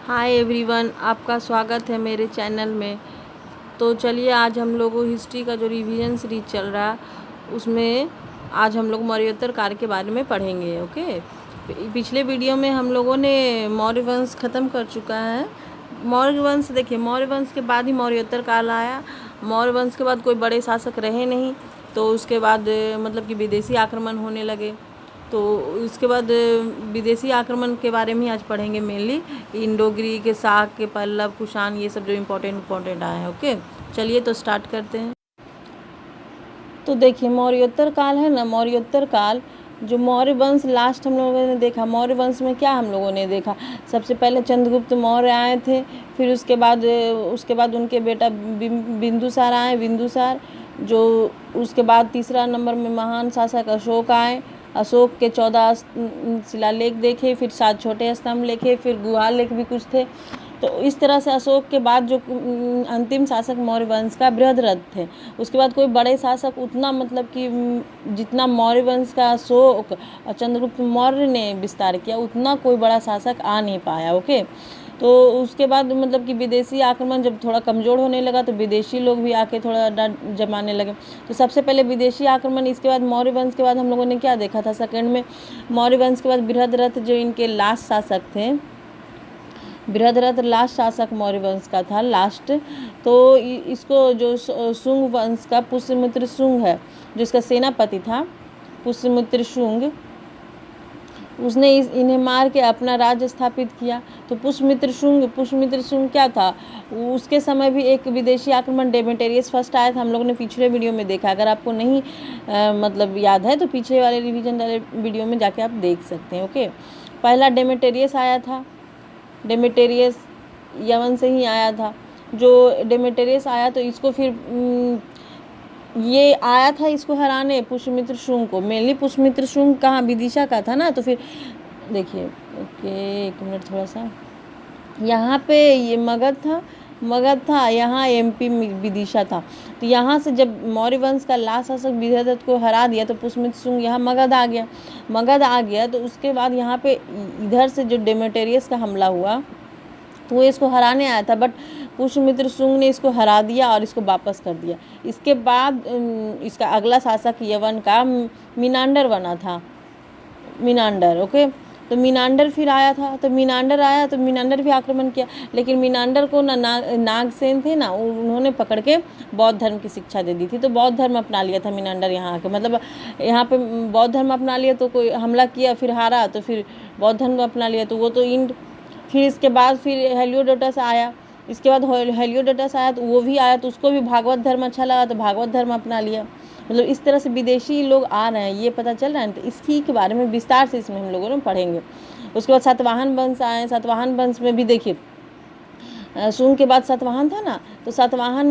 Hi everyone, आपका स्वागत है मेरे चैनल में। तो चलिए आज हम लोग हिस्ट्री का जो रिवीजन सीरीज चल रहा है उसमें आज हम लोग मौर्योत्तर काल के बारे में पढ़ेंगे। ओके, पिछले वीडियो में हम लोगों ने मौर्य वंश ख़त्म कर चुका है। मौर्य वंश देखिए, मौर्य वंश के बाद ही मौर्योत्तर काल आया। मौर्य वंश के बाद कोई बड़े शासक रहे नहीं, तो उसके बाद मतलब कि विदेशी आक्रमण होने लगे। तो इसके बाद विदेशी आक्रमण के बारे में ही आज पढ़ेंगे मेनली। इंडो ग्रीक, साक, पल्लव, कुषाण, ये सब जो इम्पोर्टेंट आए हैं। ओके, चलिए तो स्टार्ट करते हैं। तो देखिए मौर्योत्तर काल है ना, मौर्योत्तर काल जो मौर्य वंश लास्ट हम लोगों ने देखा। मौर्य वंश में क्या हम लोगों ने देखा, सबसे पहले चंद्रगुप्त मौर्य आए थे, फिर उसके बाद उनके बेटा बिंदुसार आए, बिंदुसार जो उसके बाद तीसरा नंबर में महान शासक अशोक आए। अशोक के 14 शिलालेख देखे, फिर 7 छोटे स्तंभ लिखे, फिर गुहा लेख भी कुछ थे। तो इस तरह से अशोक के बाद जो अंतिम शासक मौर्य वंश का बृहद्रथ थे। उसके बाद कोई बड़े शासक उतना मतलब कि जितना मौर्य वंश का अशोक और चंद्रगुप्त मौर्य ने विस्तार किया उतना कोई बड़ा शासक आ नहीं पाया। ओके, तो उसके बाद मतलब कि विदेशी आक्रमण जब थोड़ा कमज़ोर होने लगा तो विदेशी लोग भी आके थोड़ा जमाने लगे। तो सबसे पहले विदेशी आक्रमण, इसके बाद मौर्य वंश के बाद हम लोगों ने क्या देखा था सेकंड में, मौर्य वंश के बाद बृहद्रथ जो इनके लास्ट शासक थे। बृहद्रथ लास्ट शासक मौर्य वंश का था लास्ट। तो इसको जो शुंग वंश का पुष्यमित्र शुंग है, जो इसका सेनापति था पुष्यमित्र शुंग, उसने इन्हें मार के अपना राज्य स्थापित किया। तो पुष्यमित्र शुंग क्या था, उसके समय भी एक विदेशी आक्रमण डेमेटेरियस फर्स्ट आया था। हम लोगों ने पिछले वीडियो में देखा, अगर आपको नहीं मतलब याद है तो पीछे वाले रिवीजन वाले वीडियो में जाके आप देख सकते हैं। ओके, पहला डेमेटेरियस आया था, डेमेटेरियस यमन से ही आया था। जो डेमेटेरियस आया तो इसको फिर ये आया था इसको हराने पुष्यमित्र शुंग को। मेनली पुष्यमित्र शुंग कहाँ, विदिशा का था ना। तो फिर देखिए, ओके एक मिनट, थोड़ा सा यहाँ पे ये मगध था, यहाँ एमपी विदिशा था। तो यहाँ से जब मौर्य वंश का लास्ट शासक बृहद्रथ को हरा दिया तो पुष्यमित्र शुंग यहाँ मगध आ गया। तो उसके बाद यहाँ पे इधर से जो डेमेटेरियस का हमला हुआ तो वो इसको हराने आया था, बट पुष्यमित्र शुंग ने इसको हरा दिया और इसको वापस कर दिया। इसके बाद इसका अगला शासक यवन का मीनांडर बना था, मीनांडर। ओके, तो मीनांडर फिर आया था, तो मीनांडर भी आक्रमण किया। लेकिन मीनांडर को नागसेन थे ना, उन्होंने पकड़ के बौद्ध धर्म की शिक्षा दे दी थी। तो बौद्ध धर्म अपना लिया था मीनांडर यहाँ आके, मतलब यहाँ पे बौद्ध धर्म अपना लिया। तो कोई हमला किया, फिर हारा, तो फिर बौद्ध धर्म अपना लिया, तो वो तो इंड। फिर इसके बाद फिर हेलियोडोटस आया, तो वो भी आया, तो उसको भी भागवत धर्म अच्छा लगा तो भागवत धर्म अपना लिया। मतलब इस तरह से विदेशी लोग आ रहे हैं, ये पता चल रहा है। तो इसकी के बारे में विस्तार से इसमें हम लोगों ने पढ़ेंगे। उसके बाद सातवाहन वंश आए। सातवाहन वंश में भी देखिए, शुंग के बाद सातवाहन था ना, तो सातवाहन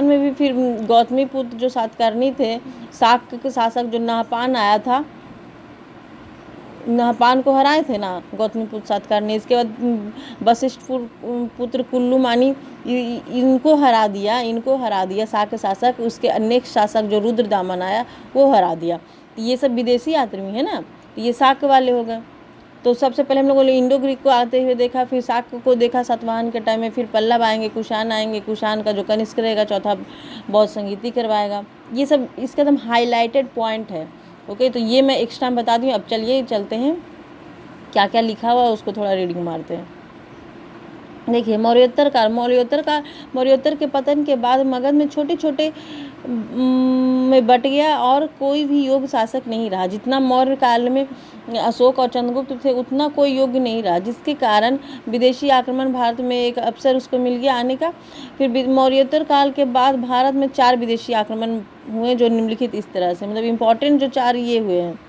में भी फिर गौतमी पुत्र जो सातकर्णी थे, शाक के शासक जो नहपान आया था, नहपान को हराए थे ना गौतमी पुत्र सातकर्णी। इसके बाद वशिष्ठ पुत्र कुल्लू मानी, इनको हरा दिया शाक के शासक। उसके अनेक शासक जो रुद्रदामन आया वो हरा दिया। तो ये सब विदेशी आदमी है ना, तो ये शाक वाले हो गए। तो सबसे पहले हम लोगों ने इंडो ग्रीक को आते हुए देखा, फिर शाक को देखा सातवाहन के टाइम में, फिर पल्लव आएंगे, कुषाण का जो कनिष्क रहेगा चौथा बौद्ध संगीति करवाएगा। ये सब इसका एकदम हाईलाइटेड पॉइंट है। ओके, तो ये मैं एक्स्ट्रा बता दूँ। अब चलिए चलते हैं, क्या क्या लिखा हुआ है उसको थोड़ा रीडिंग मारते हैं। देखिए मौर्योत्तर के पतन के बाद मगध में छोटे छोटे में बट गया और कोई भी योग्य शासक नहीं रहा। जितना मौर्य काल में अशोक और चंद्रगुप्त थे उतना कोई योग्य नहीं रहा, जिसके कारण विदेशी आक्रमण भारत में एक अवसर उसको मिल गया आने का। फिर मौर्योत्तर काल के बाद भारत में 4 विदेशी आक्रमण हुए जो निम्नलिखित इस तरह से, मतलब इम्पोर्टेंट जो 4 ये हुए हैं।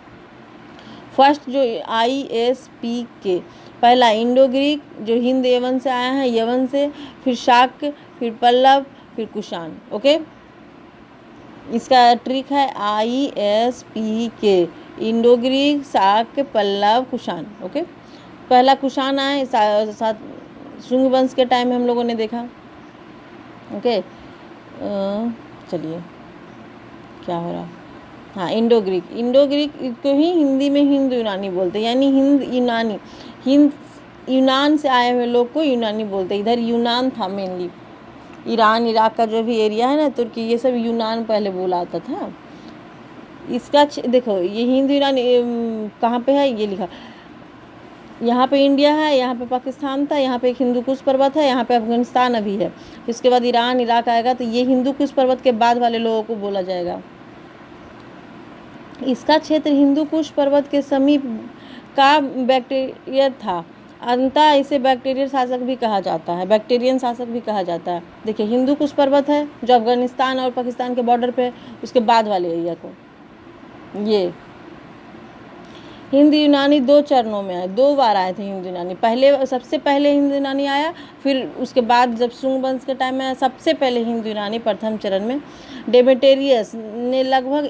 फर्स्ट जो ISPK, पहला इंडो ग्रीक जो हिंद यवन से आया है, यवन से, फिर शाक, फिर पल्लव, फिर कुषाण। ओके, इसका ट्रिक है ISPK, इंडो ग्रीक, शाक, पल्लव, कुषाण। ओके, पहला कुषाण आए शुंग वंश के टाइम में हम लोगों ने देखा। ओके, चलिए क्या हो रहा, हाँ, इंडो ग्रीक। इंडो ग्रीक को ही हिंदी में हिंद यूनानी बोलते हैं, यानी हिंद यूनानी, हिंद यूनान से आए हुए लोग को यूनानी बोलते हैं। इधर यूनान था मेनली, ईरान इराक का जो भी एरिया है ना, तुर्की, ये सब यूनान पहले बोला आता था। इसका देखो ये हिंद यूनानी कहाँ पे है, ये लिखा, यहाँ पे इंडिया है, यहाँ पे पाकिस्तान था, यहाँ पे एक हिंदू कुश पर्वत है, यहाँ पे अफगानिस्तान अभी है। इसके बाद ईरान इराक आएगा, तो ये हिंदू कुश पर्वत के बाद वाले लोगों को बोला जाएगा। इसका क्षेत्र हिंदू कुश पर्वत के समीप का बैक्टीरिया था। अंततः इसे बैक्टीरियल शासक भी कहा जाता है, बैक्टीरियन शासक भी कहा जाता है। देखिए हिंदू कुश पर्वत है जो अफगानिस्तान और पाकिस्तान के बॉर्डर पे, उसके बाद वाले एरिया को। ये हिंद यूनानी 2 चरणों में आए, 2 बार आए थे हिंद यूनानी। पहले सबसे पहले हिंद यूनानी आया, फिर उसके बाद जब शुंग वंश के टाइम में आया, सबसे पहले हिंद यूनानी प्रथम चरण में। डेमेटेरियस ने लगभग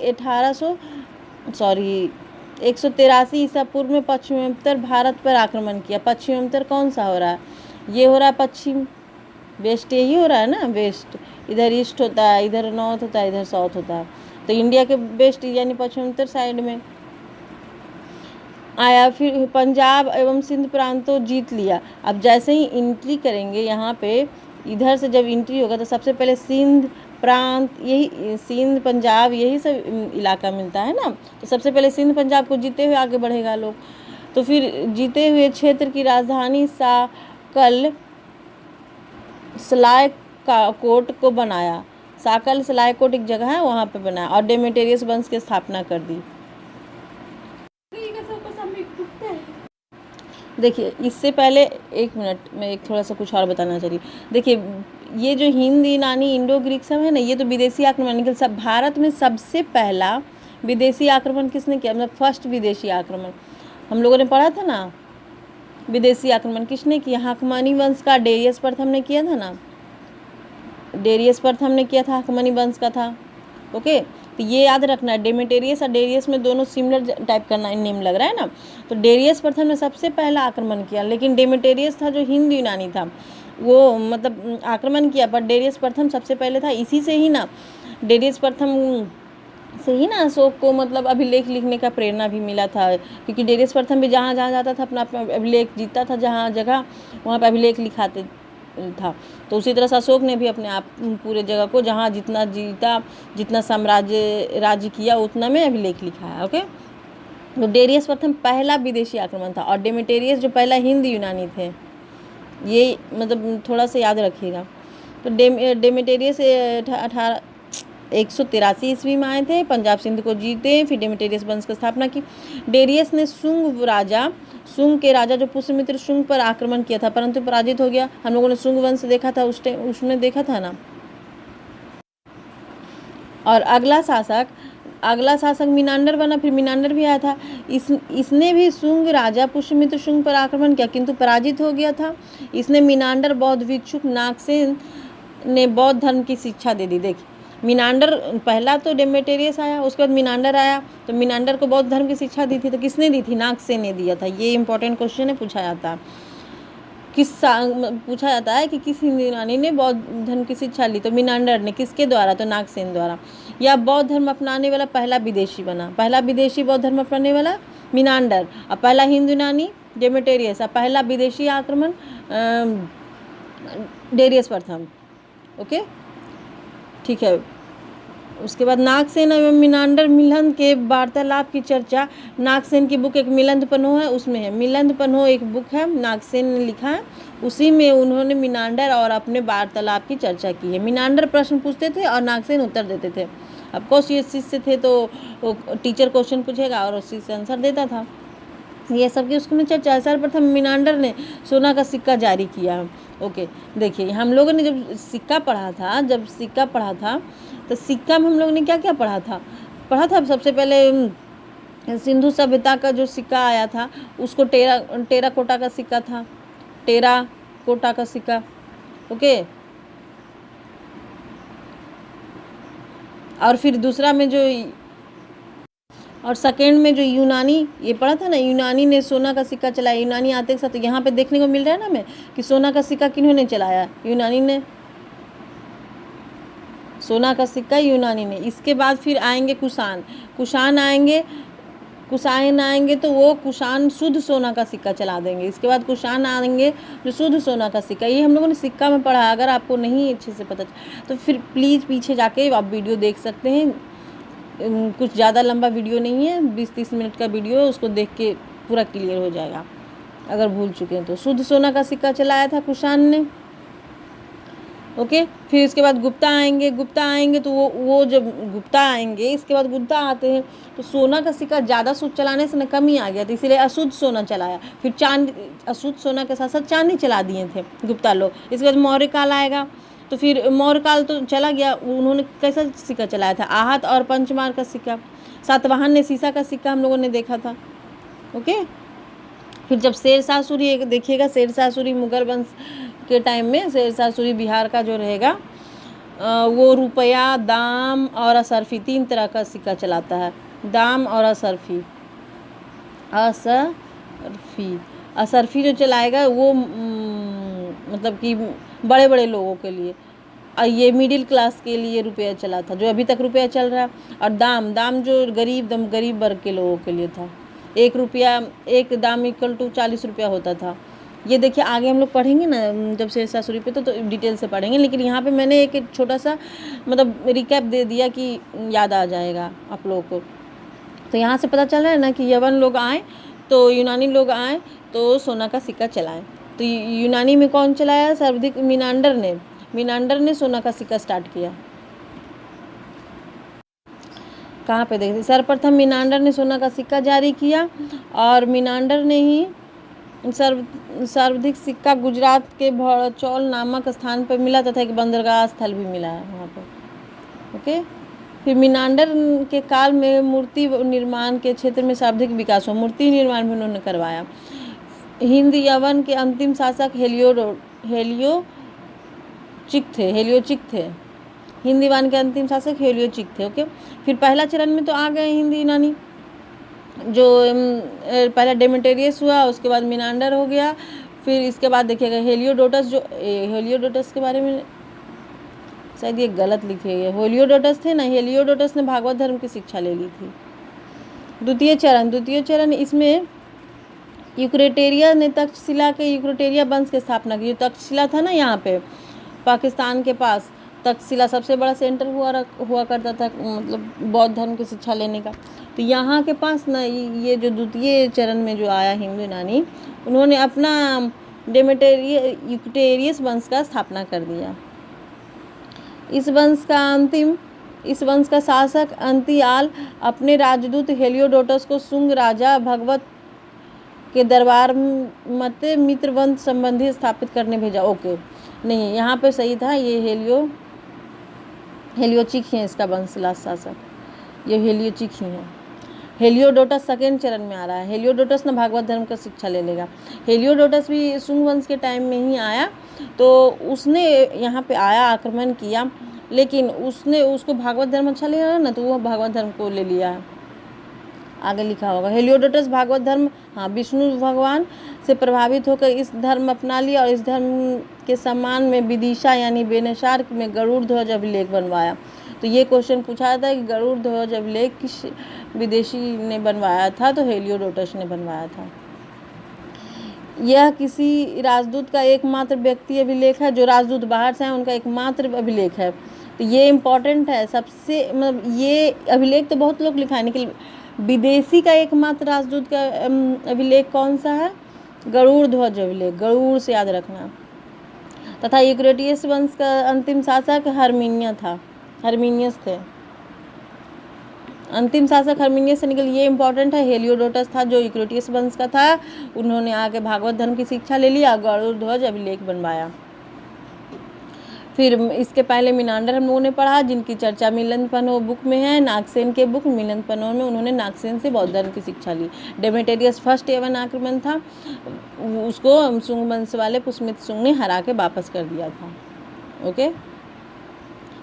183 ईसा पूर्व में पश्चिमोत्तर भारत पर आक्रमण किया। पश्चिमोत्तर कौन सा हो रहा है, ये हो रहा है पश्चिम, वेस्ट यही हो रहा है ना, वेस्ट। इधर ईस्ट होता है, इधर नॉर्थ होता है, इधर साउथ होता है, तो इंडिया के वेस्ट यानी पश्चिमोत्तर साइड में आया। फिर पंजाब एवं सिंध प्रांतों जीत लिया। अब जैसे ही एंट्री करेंगे यहाँ पे, इधर से जब एंट्री होगा तो सबसे पहले सिंध प्रांत, यही सिंध पंजाब यही सब इलाका मिलता है ना, तो सबसे पहले सिंध पंजाब को जीते हुए आगे बढ़ेगा लोग। तो फिर जीते हुए क्षेत्र की राजधानी साकल सलायकोट को बनाया। साकल सलायकोट एक जगह है, वहाँ पे बनाया और डेमेटेरियस वंश की स्थापना कर दी। देखिए इससे पहले एक मिनट में एक थोड़ा सा कुछ और बताना चाहिए। देखिए ये जो हिंद यूनानी इंडो ग्रीक सब है ना, ये तो विदेशी आक्रमण निकल। सब भारत में सबसे पहला विदेशी आक्रमण किसने किया, मतलब फर्स्ट विदेशी आक्रमण हम लोगों ने पढ़ा था ना, विदेशी आक्रमण किसने किया, हाकमानी वंश का डेरियस प्रथम ने किया था ना, डेरियस प्रथम ने किया था, हाकमानी वंश का था। ओके, तो ये याद रखना है, डेमेटेरियस और डेरियस में दोनों सिमिलर टाइप का नेम लग रहा है ना। तो डेरियस प्रथम ने सबसे पहला आक्रमण किया, लेकिन डेमेटेरियस था जो हिंद यूनानी था, वो मतलब आक्रमण किया, पर डेरियस प्रथम सबसे पहले था। इसी से ही ना, डेरियस प्रथम से ही ना अशोक को मतलब अभिलेख लिखने का प्रेरणा भी मिला था, क्योंकि डेरियस प्रथम भी जहाँ जहाँ जाता था अपना अभिलेख जीतता था, जहाँ जगह वहाँ पर अभिलेख लिखाते था। तो उसी तरह से अशोक ने भी अपने आप पूरे जगह को जहाँ जितना जीता, जितना साम्राज्य राज्य किया, उतना में अभिलेख लिखा है। ओके, तो डेरियस प्रथम पहला विदेशी आक्रमण था, और डेमेटेरियस जो पहला हिंद यूनानी थे, ये मतलब थोड़ा सा याद रखिएगा। तो डेमेटेरियस 183 ईस्वी में आए थे, पंजाब सिंध को जीते, फिर डेमेटेरियस वंश की स्थापना की। डेरियस ने शुंग के राजा जो पुष्यमित्र शुंग पर आक्रमण किया था, परंतु पराजित हो गया। हम लोगों ने शुंग वंश देखा था उसमें देखा था ना। और अगला शासक मिनांडर बना, फिर मिनांडर भी आया था। इसने भी शुंग राजा पुष्यमित्र शुंग पर आक्रमण किया, किंतु पराजित हो गया था। इसने मिनांडर बौद्ध भिक्षुक नागसेन ने बौद्ध धर्म की शिक्षा दे दी। देखिए मिनांडर पहला तो डेमेटेरियस आया, उसके बाद मिनांडर आया, तो मिनांडर को बौद्ध धर्म की शिक्षा दी थी, तो किसने दी थी, नागसेन ने दिया था। ये इंपॉर्टेंट क्वेश्चन है, पूछा जाता है कि किस हिंद यूनानी ने बौद्ध धर्म की शिक्षा ली, तो मिनांडर ने। किसके द्वारा, तो नागसेन द्वारा। या बौद्ध धर्म अपनाने वाला पहला विदेशी बना, पहला विदेशी बौद्ध धर्म अपनाने वाला मिनांडर, और पहला हिंद यूनानी डेमेटेरियस, और पहला विदेशी आक्रमण डेरियस प्रथम। ओके, ठीक है। उसके बाद नागसेन एवं मिनांडर मिलन के वार्तालाप की चर्चा नागसेन की बुक एक मिलिंद पन्हो है, उसमें है। मिलिंद पन्हो एक बुक है, नागसेन ने लिखा है, उसी में उन्होंने मिनांडर और अपने वार्तालाप की चर्चा की है। मिनांडर प्रश्न पूछते थे और नागसेन उत्तर देते थे। अब कोर्स ये शिष्य थे तो टीचर क्वेश्चन पूछेगा और उसी से आंसर देता था। ये सब की उसमें चर्चा। सर्वप्रथम मिनांडर ने सोना का सिक्का जारी किया। ओके, देखिए हम लोगों ने जब सिक्का पढ़ा था तो सिक्का में हम लोगों ने क्या क्या पढ़ा था। सबसे पहले सिंधु सभ्यता का जो सिक्का आया था उसको टेराकोटा का सिक्का था, टेराकोटा का सिक्का। ओके, और फिर दूसरा में जो और सेकेंड में जो यूनानी, ये पढ़ा था ना, यूनानी ने सोना का सिक्का चलाया। यूनानी आते के साथ यहाँ पे देखने को मिल रहा है ना हमें कि सोना का सिक्का किन्होंने चलाया, यूनानी ने सोना का सिक्का यूनानी ने। इसके बाद फिर आएंगे कुषाण। कुषाण आएंगे तो वो कुषाण शुद्ध सोना का सिक्का चला देंगे। इसके बाद कुषाण आएंगे जो शुद्ध सोना का सिक्का, ये हम लोगों ने सिक्का में पढ़ा। अगर आपको नहीं अच्छे से पता तो फिर प्लीज़ पीछे जाके आप वीडियो देख सकते हैं। कुछ ज़्यादा लंबा वीडियो नहीं है, 20-30 मिनट का वीडियो है, उसको देख के पूरा क्लियर हो जाएगा अगर भूल चुके हैं तो। शुद्ध सोना का सिक्का चलाया था कुषाण ने। ओके, फिर इसके बाद गुप्ता आएंगे तो वो जब गुप्ता आएंगे, इसके बाद गुप्ता आते हैं तो सोना का सिक्का ज़्यादा शुद्ध चलाने से न कमी आ गया था, इसीलिए अशुद्ध सोना चलाया। फिर अशुद्ध सोना के साथ साथ चांदी चला दिए थे गुप्ता लोग। इसके बाद मौर्य काल आएगा तो फिर मौर्य काल तो चला गया, उन्होंने कैसा सिक्का चलाया था? आहत और पंचमार का सिक्का। सातवाहन ने शीशा का सिक्का हम लोगों ने देखा था। ओके, फिर जब शेरशाह सूरी देखिएगा, शेरशाह सूरी मुगल वंश के टाइम में शेरशाह सूरी बिहार का जो रहेगा वो रुपया, दाम और असरफी 3 तरह का सिक्का चलाता है। दाम और असरफी असरफी जो चलाएगा वो मतलब कि बड़े बड़े लोगों के लिए, ये मिडिल क्लास के लिए रुपया चला था, जो अभी तक रुपया चल रहा है। और दाम जो गरीब वर्ग के लोगों के लिए था। 1 रुपया, 1 दाम इक्वल टू 40 रुपया होता था। ये देखिए आगे हम लोग पढ़ेंगे ना जब शेरशाह सूरी पे तो डिटेल से पढ़ेंगे, लेकिन यहाँ पे मैंने एक छोटा सा मतलब रिकैप दे दिया कि याद आ जाएगा आप लोगों को। तो यहाँ से पता चल रहा है ना कि यवन लोग आए तो यूनानी लोग आए तो सोना का सिक्का चलाएं। तो यूनानी में कौन चलाया? सर्वाधिक मीनांडर ने सोना का सिक्का स्टार्ट किया। कहाँ पे देखते? सर्वप्रथम मीनांडर ने सोना का सिक्का जारी किया और मीनांडर ने ही सर्वाधिक सिक्का गुजरात के भड़चौल नामक स्थान पर मिला तथा एक बंदरगाह स्थल भी मिला है वहाँ पर। ओके, फिर मीनांडर के काल में मूर्ति निर्माण के क्षेत्र में सर्वाधिक विकास हुआ। मूर्ति निर्माण भी उन्होंने करवाया। हिंद यवन के अंतिम शासक हेलियोचिक थे। हिंद यवन के अंतिम शासक हेलियोचिक थे। ओके, फिर पहला चरण में तो आ गए हिंद यूनानी, जो पहला डेमेट्रियस हुआ, उसके बाद मीनांडर हो गया। फिर इसके बाद देखिएगा हेलियोडोटस के बारे में शायद ये गलत लिखे गए, हेलियोडोटस थे ना, हेलियोडोटस ने भागवत धर्म की शिक्षा ले ली थी। द्वितीय चरण इसमें यूक्रेटेरिया ने तक्षशिला के यूक्रेटेरिया वंश की स्थापना की। तक्षशिला था ना यहाँ पे पाकिस्तान के पास, तक्षशिला सबसे बड़ा सेंटर हुआ करता था मतलब बौद्ध धर्म की शिक्षा लेने का। तो यहाँ के पास ना ये जो द्वितीय चरण में जो आया हिंदू यूनानी, उन्होंने अपना यूक्रेटेरियस वंश का स्थापना कर दिया। इस वंश का शासक अंतियाल अपने राजदूत हेलियोडोटस को शुंग राजा भगवत के दरबार मत मित्रवंश संबंधी स्थापित करने भेजा। ओके, नहीं यहाँ पे सही था, ये हेलियोचिक ही है इसका वंशज शासक, ये हेलियोचिक ही है। हेलियोडोटस सेकेंड चरण में आ रहा है। हेलियोडोटस ने भागवत धर्म का शिक्षा ले लेगा। हेलियोडोटस भी शुंग वंश के टाइम में ही आया, तो उसने यहाँ पे आया, आक्रमण किया, लेकिन उसने उसको भागवत धर्म अच्छा लगा ना, तो वो भागवत धर्म को ले लिया। आगे लिखा होगा हेलियोडोटस भागवत धर्म, हाँ, विष्णु भगवान से प्रभावित होकर इस धर्म अपना लिया और इस धर्म के सम्मान में विदिशा यानी बेनशार में गरुड़ ध्वज अभिलेख बनवाया। तो ये क्वेश्चन पूछा था कि गरुड़ ध्वज अभिलेख किस विदेशी ने बनवाया था? तो हेलियोडोटस ने बनवाया था। यह किसी राजदूत का एकमात्र व्यक्ति अभिलेख है, जो राजदूत बाहर से हैं उनका एकमात्र अभिलेख है। तो ये इम्पोर्टेंट है सबसे, मतलब ये अभिलेख तो बहुत लोग लिखा है, लेकिन विदेशी का एकमात्र राजदूत का अभिलेख कौन सा है? गरुड़ ध्वज अभिलेख, गरुड़ से याद रखना। तथा यूक्रेटियस वंश का अंतिम शासक हर्मिनियस थे। अंतिम शासक हर्मिनियस से निकल, ये इंपॉर्टेंट है। हेलियोडोटस था जो यूक्रेटियस वंश का था, उन्होंने आके भागवत धर्म की शिक्षा ले लिया, गरुड़ ध्वज अभिलेख बनवाया। फिर इसके पहले मीनांडर हम लोगों ने पढ़ा, जिनकी चर्चा मिलन पनो बुक में है, नागसेन के बुक मिलन पनो में उन्होंने नागसेन से बौद्ध धर्म की शिक्षा ली। डेमेट्रियस फर्स्ट यवन आक्रमण था, उसको शुंग वंश वाले पुष्यमित्र शुंग ने हरा के वापस कर दिया था। ओके,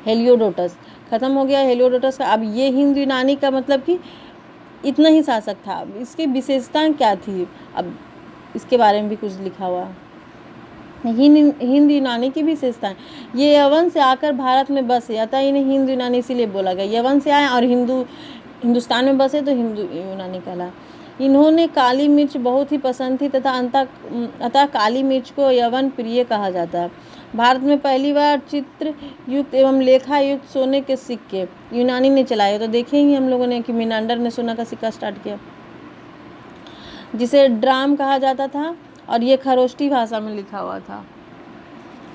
हेलियोडोटस खत्म हो गया हेलियोडोटस का। अब ये हिंद यूनानी का मतलब कि इतना ही शासक था। अब इसकी विशेषताएं क्या थी, अब इसके बारे में भी कुछ लिखा हुआ। हिंद यूनानी की भी विशेषताएं। ये यवन से आकर भारत में बसे, अतः इन्हें हिंद यूनानी इसीलिए बोला गया। यवन से आए और हिंदुस्तान में बसे तो हिंदू यूनानी कहला। इन्होंने काली मिर्च बहुत ही पसंद थी तथा अतः काली मिर्च को यवन प्रिय कहा जाता है। भारत में पहली बार चित्र युक्त एवं लेखा युक्त सोने के सिक्के यूनानी ने चलाए। तो देखे ही हम लोगों ने कि मिनांडर ने सोना का सिक्का स्टार्ट किया, जिसे ड्राम कहा जाता था, और ये खरोष्टी भाषा में लिखा हुआ था।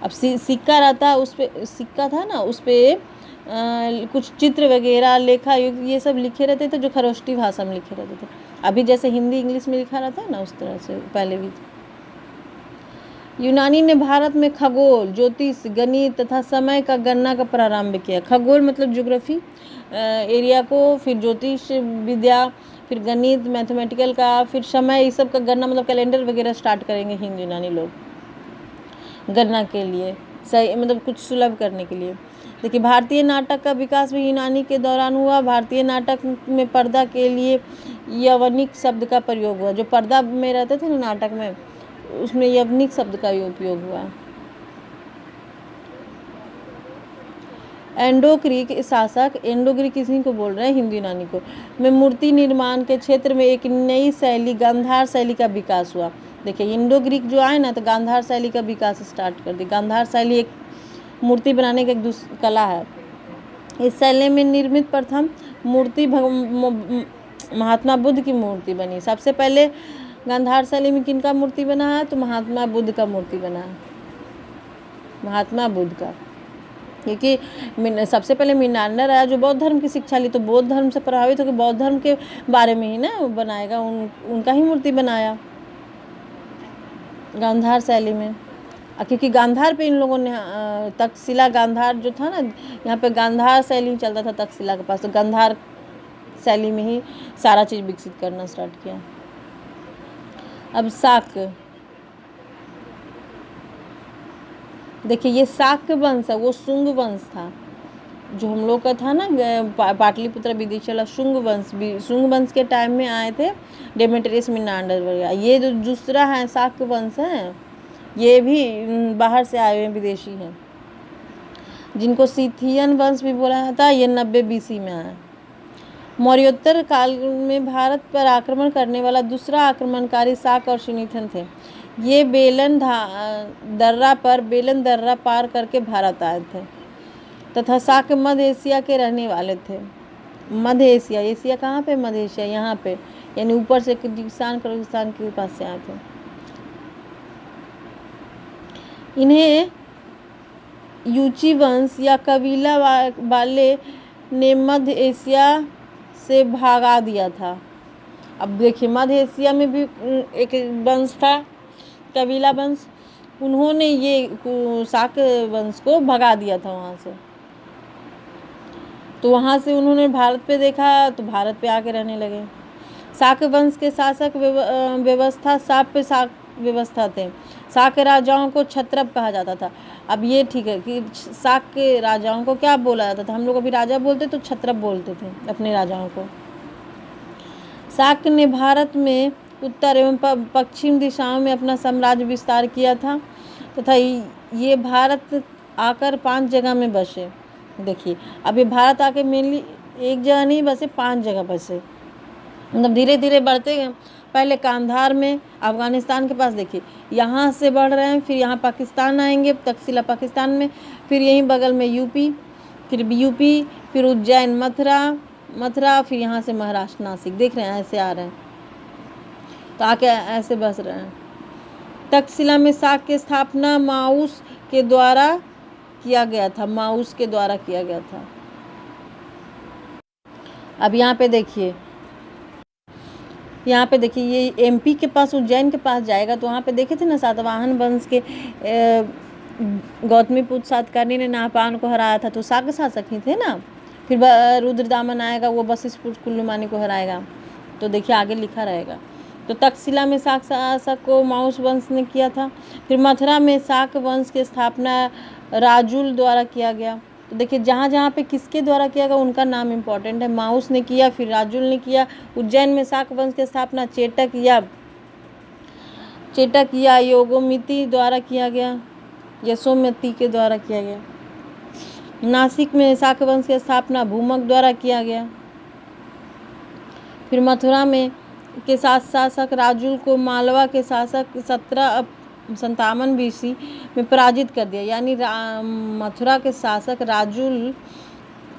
अब सिक्का रहता है, उस पे सिक्का था ना, उस पे कुछ चित्र वगैरह लेखा युक्त ये सब लिखे रहते थे, जो खरोष्टी भाषा में लिखे रहते थे। अभी जैसे हिंदी इंग्लिश में लिखा रहता है ना, उस तरह से पहले भी। यूनानी ने भारत में खगोल, ज्योतिष, गणित तथा समय का गणना का प्रारंभ किया। खगोल मतलब ज्योग्राफी एरिया को, फिर ज्योतिष विद्या, फिर गणित मैथमेटिकल का, फिर समय, ये सब का गणना मतलब कैलेंडर वगैरह स्टार्ट करेंगे हिंद यूनानी लोग गणना के लिए, सही मतलब कुछ सुलभ करने के लिए। देखिए, भारतीय नाटक का विकास भी यूनानी के दौरान हुआ। भारतीय नाटक में पर्दा के लिए यवनिक शब्द का प्रयोग हुआ। जो पर्दा में रहते थे ना नाटक में, उसमें यवनिक शब्द का उपयोग हुआ। एंडो ग्रीक शासक, एंडो ग्रीक किसी को बोल रहे हैं, हिंदू यूनानी को, में मूर्ति निर्माण के क्षेत्र में एक नई शैली गांधार शैली का विकास हुआ। देखिए, इंडो ग्रीक जो आए ना, तो गांधार शैली का विकास स्टार्ट कर दी। गांधार शैली एक मूर्ति बनाने की एक कला है। इस शैली में निर्मित प्रथम मूर्ति महात्मा बुद्ध की मूर्ति बनी। सबसे पहले गांधार शैली में किनका मूर्ति बना है? तो महात्मा बुद्ध का मूर्ति बना है, महात्मा बुद्ध का। क्योंकि सबसे पहले मिनांडर आया जो बौद्ध धर्म की शिक्षा ली, तो बौद्ध धर्म से प्रभावित होकर बौद्ध धर्म के बारे में ही ना बनाएगा, उनका ही मूर्ति बनाया गांधार शैली में। क्योंकि गांधार पे इन लोगों ने तक्षशिला गांधार जो था ना, यहाँ पे गांधार शैली चलता था तक्षशिला के पास, तो गांधार शैली में ही सारा चीज़ विकसित करना स्टार्ट किया। अब शाक्य, देखिए ये शाक्य वंश है, वो शुंग वंश था जो हम लोग का था ना, पाटलिपुत्र विदिशा शुंग वंश के टाइम में आए थे डेमेट्रियस मिनांडर वगैरह। ये जो दूसरा है शाक्य वंश है, ये भी बाहर से आए हुए विदेशी हैं, जिनको सीथियन वंश भी बोला जाता है। ये 90 BC में आया। मौर्योत्तर काल में भारत पर आक्रमण करने वाला दूसरा आक्रमणकारी शाक और शून्यथन थे। ये बेलन दर्रा पार करके भारत आए थे तथा शाक मध्य एशिया के रहने वाले थे। मध्य एशिया, एशिया कहाँ पे? मध्य एशिया, यहाँ पे, यानी ऊपर से किर्गिस्तान के पास से आए थे। इन्हें यूची वंश या कबीला वाले ने मध्य एशिया से भागा दिया था। अब देखिए, मध्य एशिया में भी एक वंश था, कबीला वंश, उन्होंने ये शाक वंश को भगा दिया था वहाँ से। तो वहाँ से उन्होंने भारत पे देखा, तो भारत पे आके रहने लगे। शाक वंश के शासक व्यवस्था शाक व्यवस्था थे। शाक राजाओं को क्षत्रप कहा जाता था। अब ये ठीक है कि शाक के राजाओं को क्या बोला जाता था? हम लोग अभी राजा बोलते तो क्षत्रप बोलते थे अपने राजाओं को। शाक ने भारत में उत्तर एवं पश्चिम दिशाओं में अपना साम्राज्य विस्तार किया था तथा ये भारत आकर 5 जगह में बसे। देखिए, अब ये भारत आके मेनली एक जगह नहीं बसे, 5 जगह बसे, मतलब धीरे धीरे बढ़ते गए। पहले कांधार में, अफगानिस्तान के पास, देखिए यहाँ से बढ़ रहे हैं, फिर यहाँ पाकिस्तान आएंगे, तक्षशिला पाकिस्तान में, फिर यहीं बगल में यूपी, फिर उज्जैन, मथुरा, फिर यहाँ से महाराष्ट्र, नासिक। देख रहे हैं ऐसे आ रहे हैं, तो आके ऐसे बस रहे हैं। तक्षशिला में शाक की स्थापना माउस के द्वारा किया गया था। अब यहाँ पे देखिए, ये MP के पास, उज्जैन के पास जाएगा, तो वहाँ पे देखे थे ना सातवाहन वंश के गौतमीपुत्र सातकर्णी ने नाहपान को हराया था, तो शाक शासक ही थे ना। फिर रुद्रदामन आएगा, वो वशिष्ठपुत्र कुल्लूमानी को हराएगा। तो देखिए आगे लिखा रहेगा। तो तक्षशिला में शाक शासक को माउस वंश ने किया था। फिर मथुरा में शाक वंश की स्थापना राजुल द्वारा किया गया। तो देखिए जहाँ जहाँ पे किसके द्वारा किया गया उनका नाम इम्पोर्टेंट है। माउस ने किया, फिर राजुल ने किया। उज्जैन में शाक वंश की स्थापना चेटक या योगोमिति द्वारा किया गया, यशोमती के द्वारा किया गया। नासिक में शाक वंश की स्थापना भूमक द्वारा किया गया। फिर मथुरा में के शासक राजुल को मालवा के शासक 1757 BC में पराजित कर दिया। यानी मथुरा के शासक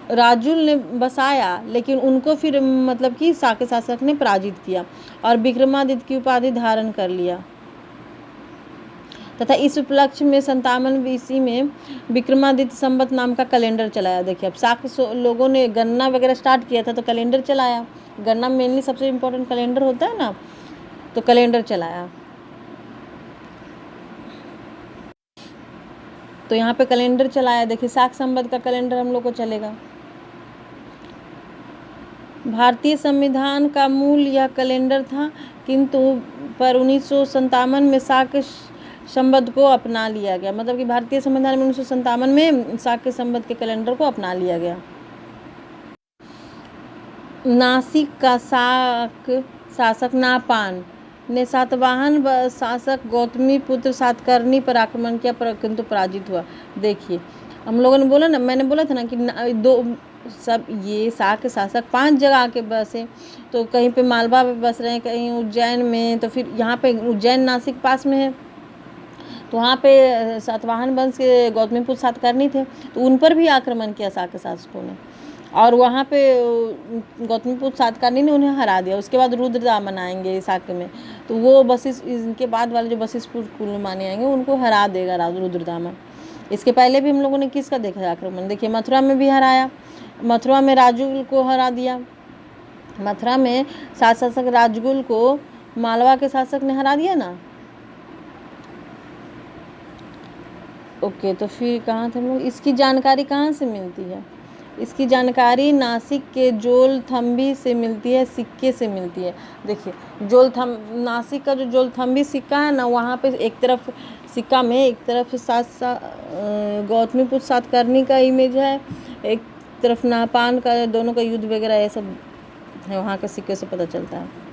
राजुल ने बसाया, लेकिन उनको फिर मतलब कि शाक शासक ने पराजित किया और विक्रमादित्य की उपाधि धारण कर लिया। तथा इस उपलक्ष्य में 57 BC में विक्रमादित्य संवत नाम का कैलेंडर चलाया। देखिए, अब शाक लोगों ने गणना वगैरह स्टार्ट किया था तो कैलेंडर चलाया। गणना मेनली सबसे इम्पोर्टेंट कैलेंडर होता है ना, तो कैलेंडर चलाया। तो यहाँ पे कैलेंडर चलाया। देखिए, शाक संवत का कैलेंडर हम लोग को चलेगा। भारतीय संविधान का मूल यह कैलेंडर था, किंतु पर 1957 में शाक संवत को अपना लिया गया। मतलब कि भारतीय संविधान में 1957 में शाक संवत के कैलेंडर को अपना लिया गया। नासिक का शाक शासक नापान ने सातवाहन शासक गौतमीपुत्र सातकर्णी पर आक्रमण किया, पर किंतु पराजित हुआ। देखिए, हम लोगों ने बोला ना, मैंने बोला था ना कि सब ये शाक शासक 5 जगह आके बसे। तो कहीं पे मालवा पे बस रहे हैं, कहीं उज्जैन में, तो फिर यहाँ पे उज्जैन नासिक पास में है, तो वहाँ पे सातवाहन वंश के गौतमीपुत्र सातकर्णी थे, तो उन पर भी आक्रमण किया शाक शासकों ने, और वहाँ पे गौतमीपुत्र सातकर्णी ने उन्हें हरा दिया। उसके बाद रुद्रदामन आएंगे शाक में, तो वो वशिष्ठ, इनके बाद वाले जो वशिष्ठपुर कुल माने आएंगे उनको हरा देगा रुद्रदामन। इसके पहले भी हम लोगों ने किसका देखा आक्रमण? देखिए, मथुरा में भी हराया। मथुरा में राजुल को हरा दिया। मथुरा में शासक राजगुल को मालवा के शासक ने हरा दिया ना। ओके, तो फिर कहाँ थे हम लोग? इसकी जानकारी कहाँ से मिलती है? इसकी जानकारी नासिक के जोलथंबी से मिलती है, सिक्के से मिलती है। देखिए, नासिक का जो जोलथंबी सिक्का है ना, वहाँ पे एक तरफ सिक्का में एक तरफ गौतमीपुत्र सातकर्णी का इमेज है, एक तरफ नापान का, दोनों का युद्ध वगैरह ये सब है, वहाँ के सिक्के से पता चलता है।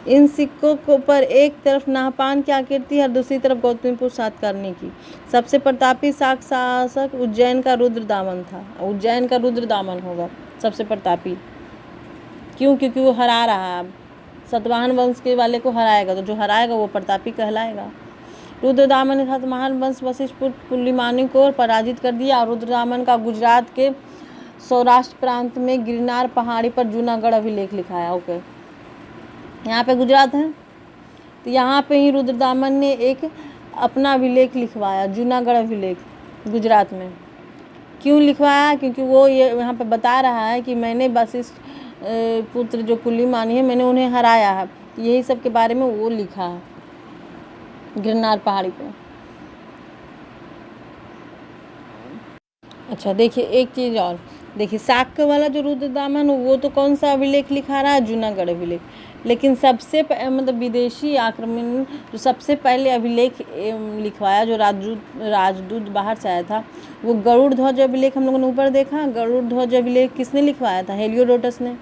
इन सिक्कों को पर एक तरफ नाहपान की आकृति है और दूसरी तरफ गौतमीपुत्र सातकर्णी की। सबसे प्रतापी शाक शासक उज्जैन का रुद्रदामन था। उज्जैन का रुद्रदामन होगा सबसे प्रतापी। क्यों? क्योंकि वो हरा रहा है, सातवाहन वंश के वाले को हराएगा, तो जो हराएगा वो प्रतापी कहलाएगा। रुद्रदामन ने सातवाहन वंश वशिष्ठपुत्र पुलिमानी को पराजित कर दिया और रुद्रदामन का गुजरात के सौराष्ट्र प्रांत में गिरनार पहाड़ी पर जूनागढ़ अभिलेख लिखाया। ओके, यहाँ पे गुजरात है, तो यहाँ पे ही रुद्रदामन ने एक अपना अभिलेख लिखवाया, जूनागढ़ अभिलेख गुजरात में। क्यों लिखवाया? क्योंकि वो ये यहाँ पे बता रहा है कि मैंने वशिष्ठ पुत्र जो कुलीमानी है, मैंने उन्हें हराया है। यही सब के बारे में वो लिखा है गिरनार पहाड़ी पे। अच्छा, देखिए एक चीज़ और, देखिए शाक वाला जो रुद्रदामन वो तो कौन सा अभिलेख लिखा रहा है? जूनागढ़ अभिलेख। लेकिन सबसे मतलब विदेशी आक्रमण जो सबसे पहले अभिलेख लिखवाया, जो राजदूत बाहर से आया था, वो गरुड़ ध्वज अभिलेख हम लोगों ने ऊपर देखा। गरुड़ ध्वज अभिलेख किसने लिखवाया था? हेलियोडोटस ने।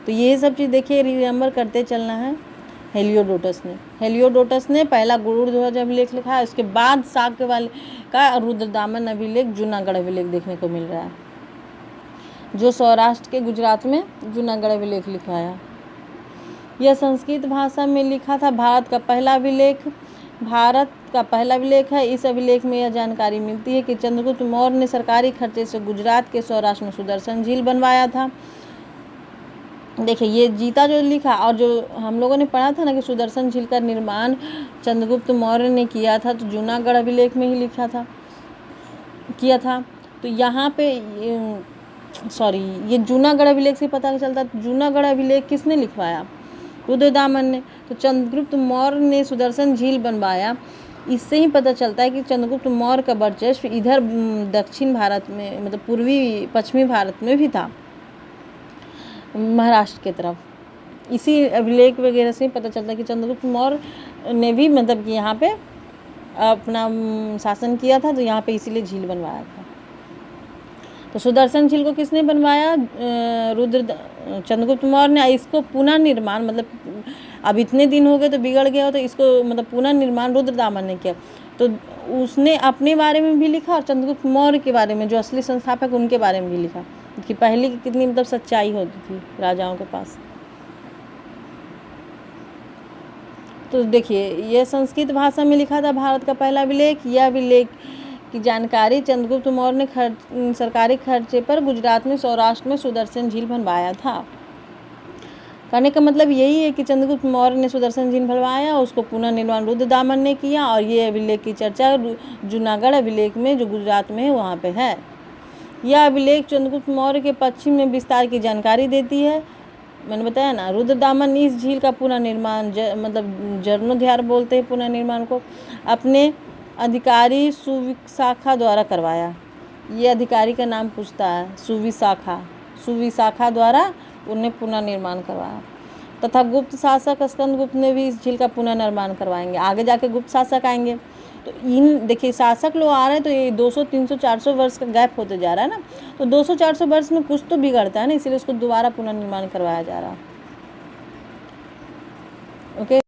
तो ये सब चीज़ देखिए, रिमेम्बर करते चलना है। हेलियोडोटस ने पहला गरुड़ ध्वज अभिलेख लिखा है। उसके बाद शाक वाले का रुद्रदामन अभिलेख, जूनागढ़ अभिलेख देखने को मिल रहा है, जो सौराष्ट्र के गुजरात में जूनागढ़ अभिलेख लिखवाया। यह संस्कृत भाषा में लिखा था। भारत का पहला अभिलेख है। इस अभिलेख में यह जानकारी मिलती है कि चंद्रगुप्त मौर्य ने सरकारी खर्चे से गुजरात के सौराष्ट्र में सुदर्शन झील बनवाया था। देखिए, ये जीता जो लिखा, और जो हम लोगों ने पढ़ा था ना कि सुदर्शन झील का निर्माण चंद्रगुप्त मौर्य ने किया था, तो जूनागढ़ अभिलेख में ही किया था। तो यहाँ पे ये जूनागढ़ अभिलेख से पता चलता है। जूनागढ़ अभिलेख किसने लिखवाया? रुद्रदामन ने। तो चंद्रगुप्त मौर्य ने सुदर्शन झील बनवाया। इससे ही पता चलता है कि चंद्रगुप्त मौर्य का वर्चस्व इधर दक्षिण भारत में, मतलब पूर्वी पश्चिमी भारत में भी था, महाराष्ट्र के तरफ। इसी अभिलेख वगैरह से पता चलता है कि चंद्रगुप्त मौर्य ने भी मतलब कि यहाँ पे अपना शासन किया था, तो यहाँ पे इसीलिए झील बनवाया था। तो सुदर्शन झील को किसने बनवाया? चंद्रगुप्त मौर्य ने इसको पुनः निर्माण, मतलब अब इतने दिन हो गए तो बिगड़ गया हो, तो इसको मतलब पुनः निर्माण रुद्रदामन ने किया। तो उसने अपने बारे में भी लिखा और चंद्रगुप्त मौर्य के बारे में, जो असली संस्थापक, उनके बारे में भी लिखा कि पहले की कितनी मतलब सच्चाई होती थी राजाओं के पास। तो देखिए, यह संस्कृत भाषा में लिखा था भारत का पहला अभिलेख। यह अभिलेख की जानकारी चंद्रगुप्त मौर्य ने सरकारी खर्चे पर गुजरात में सौराष्ट्र में सुदर्शन झील बनवाया था। कहने का मतलब यही है कि चंद्रगुप्त मौर्य ने सुदर्शन झील बनवाया, उसको पुनः निर्माण रुद्रदामन ने किया, और ये अभिलेख की चर्चा जूनागढ़ अभिलेख में, जो गुजरात में है, वहाँ पे है। यह अभिलेख चंद्रगुप्त मौर्य के पश्चिम में विस्तार की जानकारी देती है। मैंने बताया ना, रुद्रदामन इस झील का पुनः निर्माण मतलब जीर्णोद्धार बोलते हैं पुनः निर्माण को, अपने अधिकारी सुविशाखा द्वारा करवाया। ये अधिकारी का नाम पूछता है, सुविशाखा द्वारा उन्हें पुनः निर्माण करवाया। तथा गुप्त शासक स्कंदगुप्त ने भी इस झील का पुनः निर्माण करवाएंगे। आगे जाके गुप्त शासक आएंगे। तो इन देखिए, शासक लोग आ रहे हैं तो ये 200, 300, 400 वर्ष का गैप होते जा रहा है ना, तो 200, 400 वर्ष में कुछ तो बिगड़ता है ना, इसीलिए उसको दोबारा पुनर्निर्माण करवाया जा रहा है। ओके,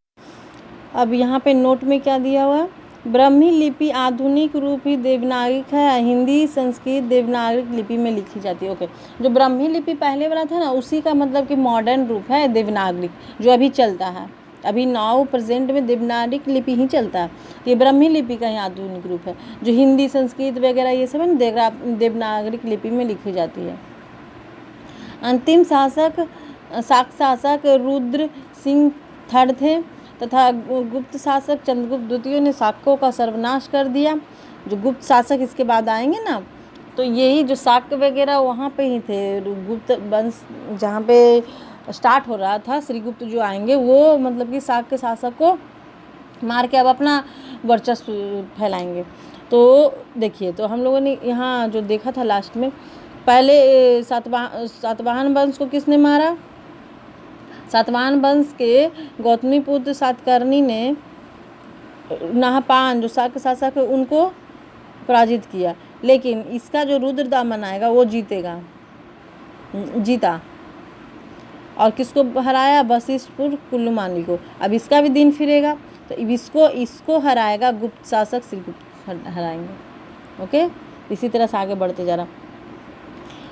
अब यहाँ पे नोट में क्या दिया हुआ है, ब्राह्मी लिपि आधुनिक रूप ही देवनागरिक है। हिंदी संस्कृत देवनागरिक लिपि में लिखी जाती है। ओके, जो ब्राह्मी लिपि पहले वाला था ना, उसी का मतलब कि मॉडर्न रूप है देवनागरिक, जो अभी चलता है। अभी नाउ प्रेजेंट में देवनागरिक लिपि ही चलता है। ये ब्राह्मी लिपि का ही आधुनिक रूप है। जो हिंदी संस्कृत वगैरह ये सब है ना, देवनागरिक लिपि में लिखी जाती है। अंतिम शासक रुद्र सिंह थर्ड थे, तथा गुप्त शासक चंद्रगुप्त द्वितीय ने शाक्यों का सर्वनाश कर दिया। जो गुप्त शासक इसके बाद आएंगे ना, तो यही जो शाक्य वगैरह वहाँ पे ही थे, गुप्त वंश जहाँ पे स्टार्ट हो रहा था, श्रीगुप्त जो आएंगे वो मतलब कि शाक्य शासक को मार के अब अपना वर्चस्व फैलाएंगे। तो देखिए, तो हम लोगों ने यहाँ जो देखा था लास्ट में, पहले सातवाहन वंश को किसने मारा? सातवाहन वंश के गौतमी पुत्र सातकर्णी ने नाहपान जो शाक्य शासक है उनको पराजित किया। लेकिन इसका जो रुद्रदामन आएगा वो जीता। और किसको हराया? वशिष्ठपुर कुल्लूमानी को। अब इसका भी दिन फिरेगा, तो इसको हराएगा गुप्त शासक श्रीगुप्त हराएंगे। ओके, इसी तरह से आगे बढ़ते जा रहा।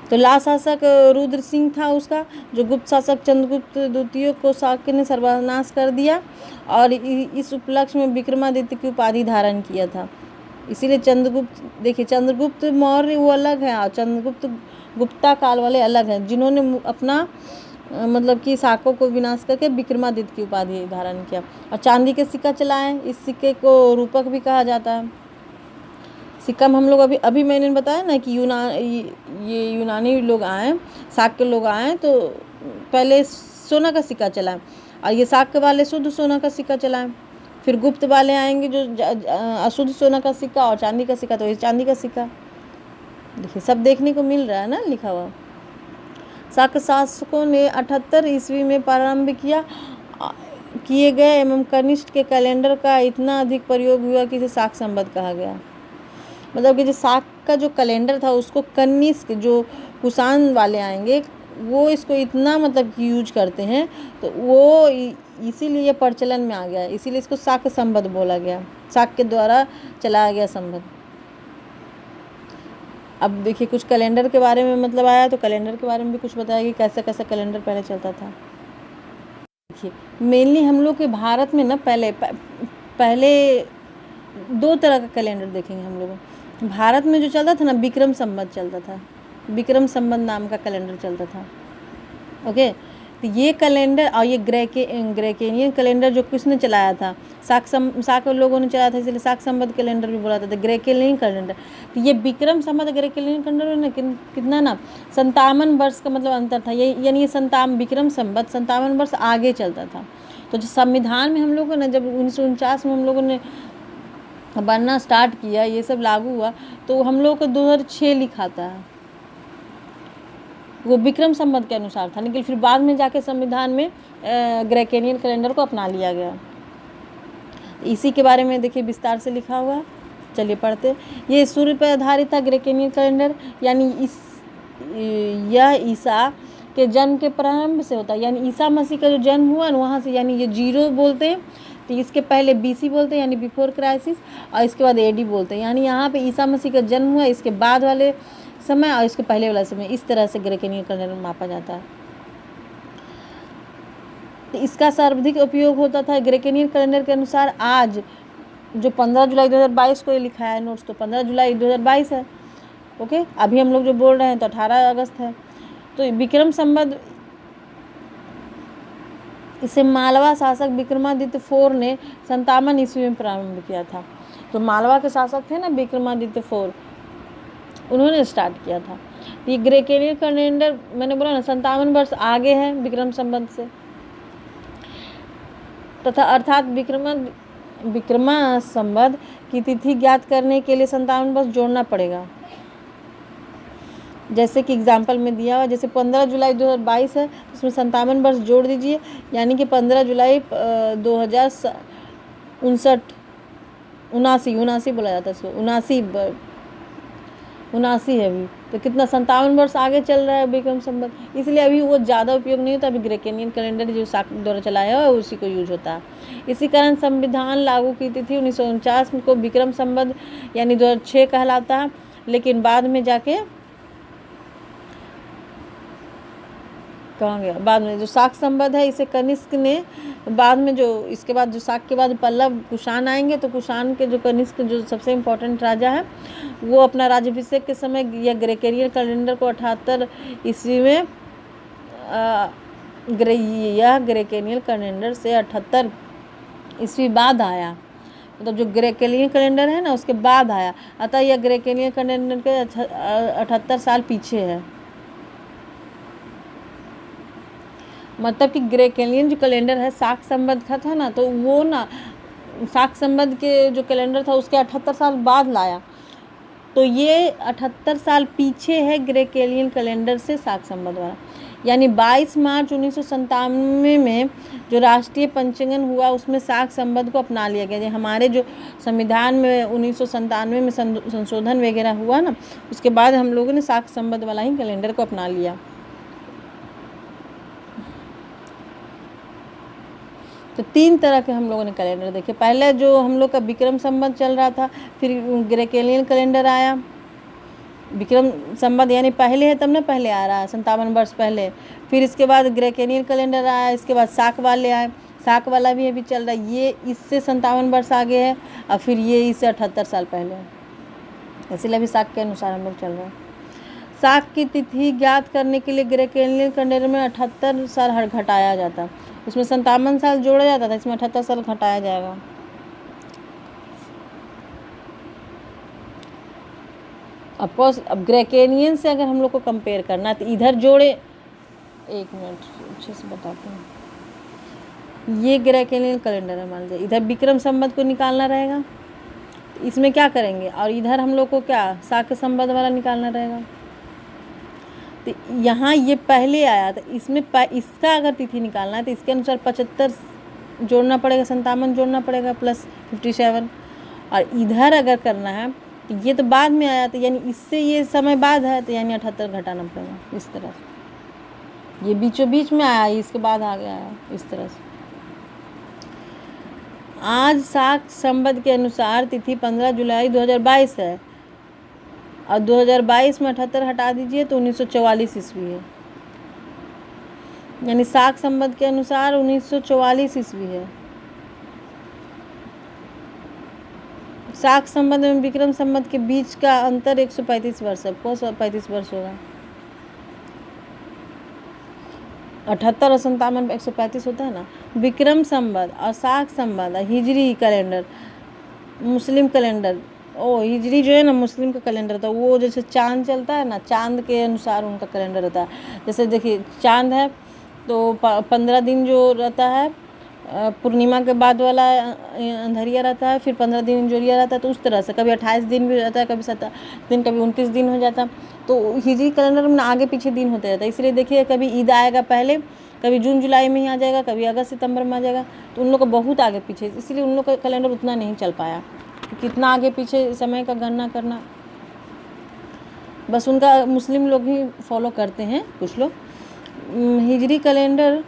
तो लास्ट शासक रुद्र सिंह था उसका, जो गुप्त शासक चंद्रगुप्त द्वितीय को शाक्य ने सर्वनाश कर दिया और इस उपलक्ष्य में विक्रमादित्य की उपाधि धारण किया था। इसीलिए चंद्रगुप्त मौर्य वो अलग है और चंद्रगुप्त गुप्ता काल वाले अलग हैं, जिन्होंने अपना मतलब कि शाकों को विनाश करके विक्रमादित्य की उपाधि धारण किया और चांदी के सिक्का चलाएं। इस सिक्के को रूपक भी कहा जाता है। सिक्का में हम लोग अभी मैंने बताया ना कि यूनानी लोग आए, शाक्य लोग आए तो पहले सोना का सिक्का चलाएं और ये शाक्य वाले शुद्ध सोना का सिक्का चलाएं। फिर गुप्त वाले आएंगे जो अशुद्ध सोना का सिक्का और चांदी का सिक्का, तो ये चांदी का सिक्का। देखिए, सब देखने को मिल रहा है ना लिखा हुआ। शाक्य शासकों ने 78 ईस्वी में प्रारंभ किए गए एवं कनिष्ठ के कैलेंडर का इतना अधिक प्रयोग हुआ कि इसे शाक संवत कहा गया। मतलब कि जो शाक का जो कैलेंडर था उसको कनिष्ठ जो कुषाण वाले आएंगे वो इसको इतना मतलब कि यूज करते हैं, तो वो इसीलिए प्रचलन में आ गया, इसीलिए इसको शाक संवत बोला गया। शाक के द्वारा चलाया गया संवत। अब देखिए, कुछ कैलेंडर के बारे में मतलब आया, तो कैलेंडर के बारे में भी कुछ बताया कि कैसा कैसा कैलेंडर पहले चलता था। देखिए, मेनली हम लोग के भारत में ना पहले 2 तरह का कैलेंडर देखेंगे हम लोग। भारत में जो चलता था ना, विक्रम संवत चलता था। विक्रम संवत नाम का कैलेंडर चलता था। ओके, तो ये कैलेंडर और ये ग्रेकेनियन कैलेंडर जो किसने चलाया था? शाक लोगों ने चलाया था, इसलिए शाक संवत कैलेंडर भी बोला था। ग्रेकेनियन कैलेंडर, तो ये विक्रम संवत ग्रेकेनियन कैलेंडर ना कितना ना 57 वर्ष का मतलब अंतर था। ये यानी ये विक्रम संवत 57 वर्ष आगे चलता था। तो जो संविधान में हम लोगों ने जब 1949 में हम लोगों ने बनना स्टार्ट किया, ये सब लागू हुआ, तो हम लोग को 2006 लिखा था, वो विक्रम संवत के अनुसार था। लेकिन फिर बाद में जाके संविधान में ग्रेकेनियन कैलेंडर को अपना लिया गया। इसी के बारे में देखिए विस्तार से लिखा हुआ है, चलिए पढ़ते। ये सूर्य पर आधारित था ग्रेकेनियन कैलेंडर, यानी यह ईसा के जन्म के प्रारंभ से होता है, यानी ईसा मसीह का जो जन्म हुआ ना वहाँ से, यानी ये 0 बोलते हैं, तो इसके पहले BC बोलते हैं यानी बिफोर क्राइसिस, और इसके बाद AD बोलते हैं, यानी यहाँ पे ईसा मसीह का जन्म हुआ, इसके बाद वाले समय और इसके पहले वाला समय, इस तरह से ग्रेगोरियन कैलेंडर में मापा जाता है। तो इसका सर्वाधिक उपयोग होता था ग्रेगोरियन कैलेंडर के अनुसार। आज जो 15 जुलाई 2022 को ये लिखा है नोट्स, तो 15 जुलाई 2022 है। ओके, अभी हम लोग जो बोल रहे हैं तो 18 अगस्त है। तो विक्रम संवत, इसे मालवा शासक विक्रमादित्य 4 ने 57 ईस्वी में प्रारंभ किया था। तो मालवा के शासक थे ना विक्रमादित्य 4, उन्होंने स्टार्ट किया था। ये ग्रेगोरियन कैलेंडर मैंने बोला ना 57 वर्ष आगे है विक्रम संवत से, तथा अर्थात विक्रमा संवत की तिथि ज्ञात करने के लिए 57 वर्ष जोड़ना पड़ेगा। जैसे कि एग्जाम्पल में दिया हुआ, जैसे 15 जुलाई 2022 है, उसमें 57 वर्ष जोड़ दीजिए, यानी कि 15 जुलाई 2059 बोला जाता है इसको, 79 है अभी, तो कितना 57 वर्ष आगे चल रहा है विक्रम संवत, इसलिए अभी वो ज़्यादा उपयोग नहीं होता। अभी ग्रेगोरियन कैलेंडर जो शासक द्वारा चलाया हुआ है उसी को यूज होता है। इसी कारण संविधान लागू की तिथि 1949 को विक्रम संवत यानी 2006 कहलाता है, लेकिन बाद में जाके कहाँ गया, बाद में जो शाक संवत है इसे कनिष्क ने बाद में, जो इसके बाद जो शाक के बाद पल्लव कुषाण आएंगे, तो कुषाण के जो कनिष्क जो सबसे इम्पोर्टेंट राजा है वो अपना राज्याभिषेक के समय यह ग्रेगोरियन कैलेंडर को 78 ईस्वी में यह ग्रेगोरियन कैलेंडर से 78 ईस्वी बाद आया, मतलब जो ग्रेगोरियन कैलेंडर है ना उसके बाद आया, अतः यह ग्रेगोरियन कैलेंडर के 78 साल पीछे है। मतलब कि ग्रेगोरियन जो कैलेंडर है शाक संवत का था ना, तो वो ना शाक संवत के जो कैलेंडर था उसके 78 साल बाद लाया, तो ये 78 साल पीछे है ग्रेगोरियन कैलेंडर से शाक संवत वाला। यानी 22 मार्च 1997 में जो राष्ट्रीय पंचांगन हुआ उसमें शाक संवत को अपना लिया गया। हमारे जो संविधान में 1997 में संशोधन वगैरह हुआ ना, उसके बाद हम लोगों ने शाक संवत वाला ही कैलेंडर को अपना लिया। तो 3 तरह के हम लोगों ने कैलेंडर देखे। पहले जो हम लोग का विक्रम संवत चल रहा था, फिर ग्रेगोरियन कैलेंडर आया। विक्रम संवत यानी पहले है तब ना, पहले आ रहा है 57 वर्ष पहले, फिर इसके बाद ग्रेगोरियन कैलेंडर आया, इसके बाद शाक वाले आए, शाक वाला भी अभी चल रहा है, ये इससे 57 वर्ष आगे है, और फिर ये इससे 78 साल पहले है, इसलिए अभी शाक के अनुसार हम लोग चल रहे हैं। शाक की तिथि ज्ञात करने के लिए ग्रेगोरियन कैलेंडर में 78 साल घटाया जाता, उसमें 57 साल जोड़ा जाता था, इसमें 78 साल घटाया जाएगा। ऑफकोर्स अब ग्रेगोरियन से अगर हम लोग को कंपेयर करना है तो इधर जोड़े, एक मिनट अच्छे से बताते हैं। ये ग्रेगोरियन कैलेंडर है, मान लीजिए इधर विक्रम संवत को निकालना रहेगा, तो इसमें क्या करेंगे, और इधर हम लोग को क्या शाक संवत वाला निकालना रहेगा। तो यहाँ ये पहले आया था, इसमें इसका अगर तिथि निकालना है तो इसके अनुसार 75 जोड़ना पड़ेगा, 57 जोड़ना पड़ेगा प्लस 57, और इधर अगर करना है तो ये तो बाद में आया, तो यानी इससे ये समय बाद है, तो यानी 78 घटाना पड़ेगा। इस तरह से ये बीचों बीच में आया, इसके बाद आ गया है, इस तरह से। आज शाक संवत के अनुसार तिथि 15 जुलाई 2022 है, और 2022 में 78 हटा दीजिए तो 1944 ईस्वी है, यानी शाक संवत के अनुसार 1944 ईस्वी है। शाक संवत में विक्रम संवत के बीच का अंतर 135 वर्ष है, कौन सा 35 वर्ष होगा, 78 और 57 135 होता है ना। विक्रम संवत और शाक संवत, हिजरी कैलेंडर, मुस्लिम कैलेंडर, हिजरी जो है ना मुस्लिम का कैलेंडर था, वो जैसे चांद चलता है ना, चांद के अनुसार उनका कैलेंडर रहता है। जैसे देखिए चांद है तो 15 दिन जो रहता है, पूर्णिमा के बाद वाला अंधेरिया रहता है, फिर 15 दिन जोरिया रहता है, तो उस तरह से कभी 28 दिन भी रहता है, कभी 27 दिन, कभी 29 दिन हो जाता है। तो हिजरी कैलेंडर में आगे पीछे दिन होते रहता है, इसलिए देखिए कभी ईद आएगा पहले, कभी जून जुलाई में ही आ जाएगा, कभी अगस्त सितंबर में आ जाएगा, तो उन लोग का बहुत आगे पीछे, इसलिए उन लोग का कैलेंडर उतना नहीं चल पाया। कितना आगे पीछे समय का गणना करना, बस उनका मुस्लिम लोग ही फॉलो करते हैं, कुछ लोग हिजरी कैलेंडर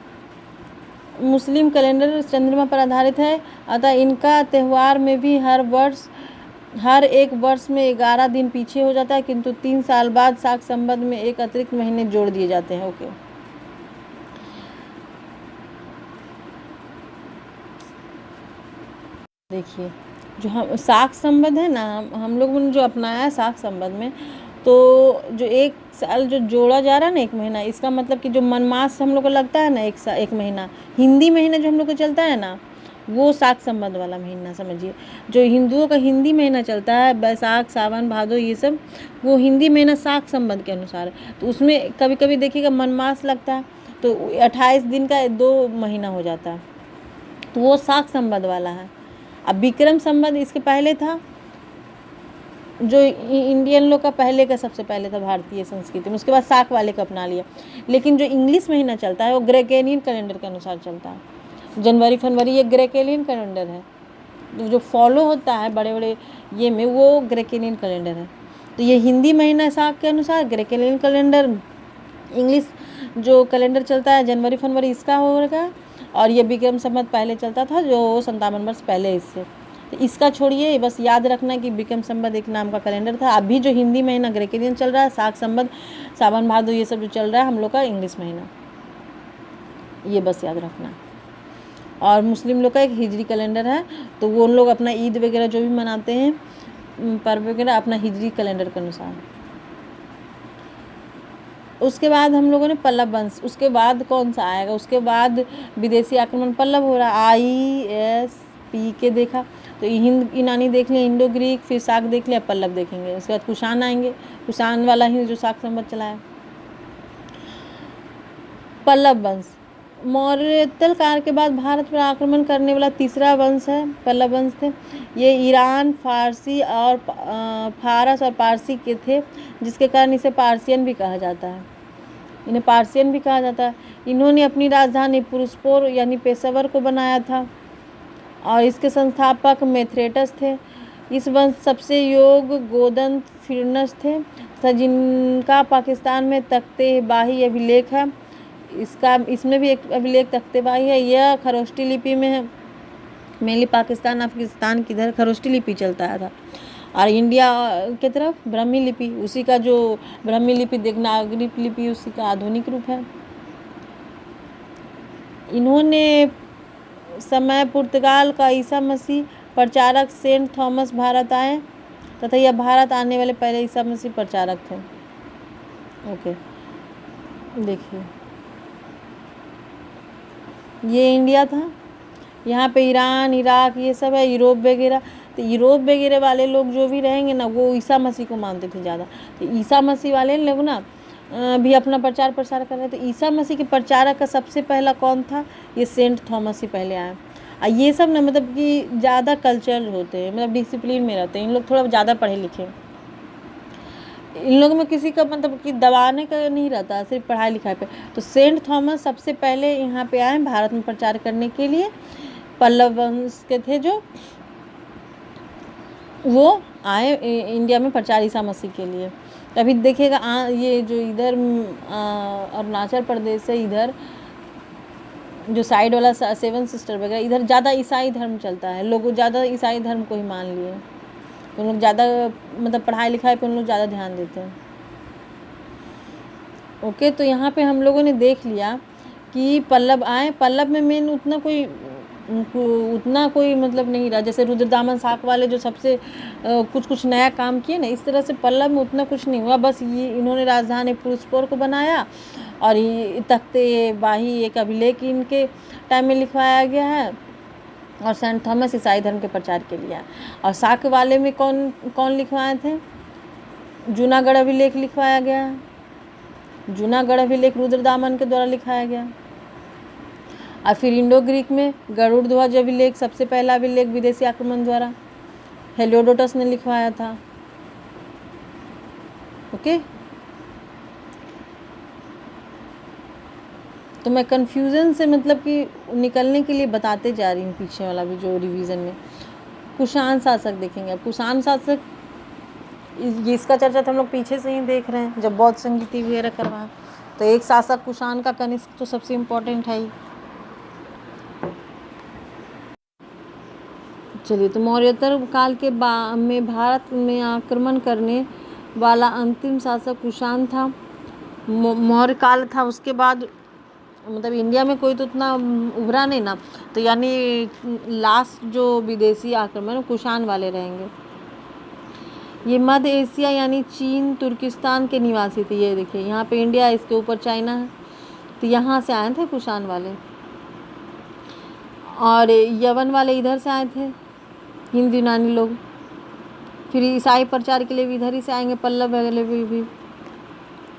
मुस्लिम कैलेंडर चंद्रमा पर आधारित है, अतः इनका त्यौहार में भी हर एक वर्ष में 11 दिन पीछे हो जाता है, किंतु 3 साल बाद शाक संबंध में एक अतिरिक्त महीने जोड़ दिए जाते हैं। ओके, देखिए जो हम शाक संबंध है ना, हम लोगों ने जो अपनाया है शाक संबंध में, तो जो एक साल जो जोड़ा जा रहा है ना, एक महीना, इसका मतलब कि जो मनमास हम लोग को लगता है ना, एक महीना हिंदी महीना जो हम लोग को चलता है ना, वो शाक संबंध वाला महीना समझिए। जो हिंदुओं का हिंदी महीना चलता है, बैसाख सावन भादो ये सब, वो हिंदी महीना शाक संबंध के अनुसार है। तो उसमें कभी कभी देखिएगा मनमास लगता है, तो 28 दिन का 2 महीना हो जाता है, तो वो शाक संबंध वाला है। अब विक्रम संबंध इसके पहले था, जो इंडियन लोग का पहले का सबसे पहले था भारतीय संस्कृति में, उसके बाद शाक वाले को अपना लिया। लेकिन जो इंग्लिश महीना चलता है वो ग्रेगोरियन कैलेंडर के अनुसार चलता है। जनवरी फरवरी ये ग्रेगोरियन कैलेंडर है, जो फॉलो होता है बड़े बड़े ये में, वो ग्रेगोरियन कैलेंडर है। तो ये हिंदी महीना शाक के अनुसार, ग्रेगोरियन कैलेंडर इंग्लिश जो कैलेंडर चलता है जनवरी फरवरी इसका होगा, और ये विक्रम संवत पहले चलता था जो 57 वर्ष पहले इससे। तो इसका छोड़िए, बस याद रखना कि विक्रम संवत एक नाम का कैलेंडर था। अभी जो हिंदी महीना ग्रेगोरियन चल रहा है, शाक संवत सावन भादो ये सब जो चल रहा है हम लोग का इंग्लिश महीना, ये बस याद रखना। और मुस्लिम लोग का एक हिजरी कैलेंडर है, तो वो लोग अपना ईद वगैरह जो भी मनाते हैं पर्व वगैरह अपना हिजरी कैलेंडर के अनुसार। उसके बाद हम लोगों ने पल्लव वंश, उसके बाद कौन सा आएगा, उसके बाद विदेशी आक्रमण पल्लव हो रहा, ISP देखा, तो हिंद यूनानी देख लिया, इंडो ग्रीक, फिर शाक देख लिया, पल्लव देखेंगे। उसके बाद कुषाण आएंगे, कुषाण वाला ही जो शाक संवत चला है। पल्लव वंश मौर्योत्तर काल के बाद भारत पर आक्रमण करने वाला तीसरा वंश है, पल्लव वंश थे। ये ईरान, फारस और पारसी के थे, जिसके कारण इसे पार्सियन भी कहा जाता है, इन्हें पार्सियन भी कहा जाता है। इन्होंने अपनी राजधानी पुरुषपोर यानी पेशावर को बनाया था, और इसके संस्थापक मेथ्रेटस थे। इस वंश सबसे गोदंत फिरनस थे तथा जिनका पाकिस्तान में तख्तेबाही अभिलेख है। इसमें भी एक अभिलेख तख्तेबाही है, यह खरोष्टी लिपि में है। मेनली पाकिस्तान अफगानिस्तान की इधर खरोष्टी लिपि चलता था, और इंडिया की तरफ ब्राह्मी लिपि, उसी का जो ब्राह्मी लिपि देवनागरी लिपि उसी का आधुनिक रूप है। इन्होंने समय पुर्तगाल का ईसा मसीह प्रचारक सेंट थॉमस भारत आए, तथा यह भारत आने वाले पहले ईसा मसीह प्रचारक थे। ओके, देखिए ये इंडिया था, यहाँ पे ईरान, इराक ये सब है, यूरोप वगैरह। तो यूरोप वगैरह वाले लोग जो भी रहेंगे ना, वो ईसा मसीह को मानते थे ज़्यादा। तो ईसा मसीह वाले लोग ना भी अपना प्रचार प्रसार कर रहे थे। ईसा मसीह के प्रचारक का सबसे पहला कौन था, ये सेंट थॉमस ही पहले आए। ये सब ना मतलब कि ज़्यादा कल्चर होते हैं, मतलब डिसिप्लिन में रहते हैं, इन लोग थोड़ा ज़्यादा पढ़े लिखे। इन लोगों में किसी का मतलब कि दबाने का नहीं रहता, सिर्फ पढ़ाई लिखाई पे। तो सेंट थॉमस सबसे पहले यहाँ पे आए भारत में प्रचार करने के लिए। पल्लव वंश के थे जो, वो आए इंडिया में प्रचार ईसा मसीह के लिए। अभी देखिएगा ये जो इधर अरुणाचल प्रदेश है, इधर जो साइड वाला 7 सिस्टर वगैरह, इधर ज़्यादा ईसाई धर्म चलता है, लोग ज़्यादा ईसाई धर्म को ही मान लिए। उन लोग ज़्यादा मतलब पढ़ाई लिखाई पे उन लोग ज़्यादा ध्यान देते हैं। ओके, तो यहाँ पे हम लोगों ने देख लिया कि पल्लव आए। पल्लव में मेन उतना कोई मतलब नहीं रहा, जैसे रुद्रदामन शाक वाले जो सबसे कुछ नया काम किए ना, इस तरह से पल्लव में उतना कुछ नहीं हुआ। बस ये इन्होंने राजधानी पुरुषपोर को बनाया, और ये तख्तेबाही एक अभिलेख इनके टाइम में लिखवाया गया है, और सेंट थॉमस ईसाई धर्म के प्रचार के लिए। और शाक वाले में कौन कौन लिखवाए थे, जूनागढ़ अभिलेख लिखवाया गया, जूनागढ़ अभिलेख रुद्रदामन के द्वारा लिखाया गया। और फिर इंडो ग्रीक में गरुड़ ध्वज अभिलेख, सबसे पहला अभिलेख विदेशी आक्रमण द्वारा हेरोडोटस ने लिखवाया था। ओके, तो मैं कंफ्यूजन से मतलब कि निकलने के लिए बताते जा रही हूँ पीछे वाला भी जो रिवीजन में। कुषाण शासक देखेंगे। अब कुषाण शासक इसका चर्चा तो हम लोग पीछे से ही देख रहे हैं, जब बौद्ध संगीति वगैरह करवाएं, तो तो एक शासक कुषाण का कनिष्क तो सबसे इम्पोर्टेंट है ही। चलिए, तो मौर्योत्तर काल के में भारत में आक्रमण करने वाला अंतिम शासक कुषाण था। मौर्य काल था, उसके बाद मतलब इंडिया में कोई तो उतना उभरा नहीं ना, तो यानी लास्ट जो विदेशी आक्रमण कुषाण वाले रहेंगे। ये मध्य एशिया यानी चीन तुर्किस्तान के निवासी थे। ये देखिए यहाँ पे इंडिया है, इसके ऊपर चाइना है, तो यहाँ से आए थे कुषाण वाले। और यवन वाले इधर से आए थे, हिंद यूनानी लोग। फिर ईसाई प्रचार के लिए भी इधर ही से आएंगे, पल्लव वगैरह भी।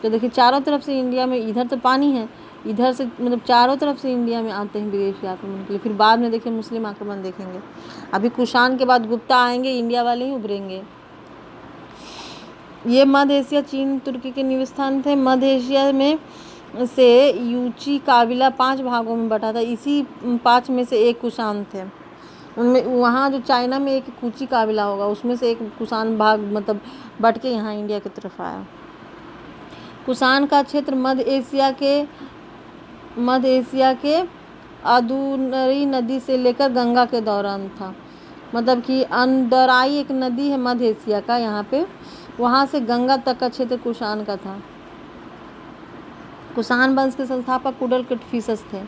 तो देखिए चारों तरफ से इंडिया में, इधर तो पानी है, इधर से मतलब चारों तरफ से इंडिया में आते हैं विदेशी आक्रमण के लिए। फिर बाद में देखिए मुस्लिम आक्रमण देखेंगे। अभी कुषाण के बाद गुप्ता आएंगे, इंडिया वाले ही उभरेंगे। ये मध्य एशिया चीन तुर्की के निवास स्थान थे। मध्य एशिया में से यूची काबिला 5 भागों में बटा था। इसी 5 में से एक कुषाण थे। उनमें वहाँ जो चाइना में एक कूची काबिला होगा, उसमें से एक कुषाण भाग मतलब बट के यहाँ इंडिया की तरफ आया। कुषाण का क्षेत्र मध्य एशिया के अदुनरी नदी से लेकर गंगा के दौरान था। मतलब कि अंदराई एक नदी है मध्य एशिया का, यहाँ पे वहाँ से गंगा तक का क्षेत्र कुषाण का था। कुषाण वंश के संस्थापक कुडल कटफिसस थे।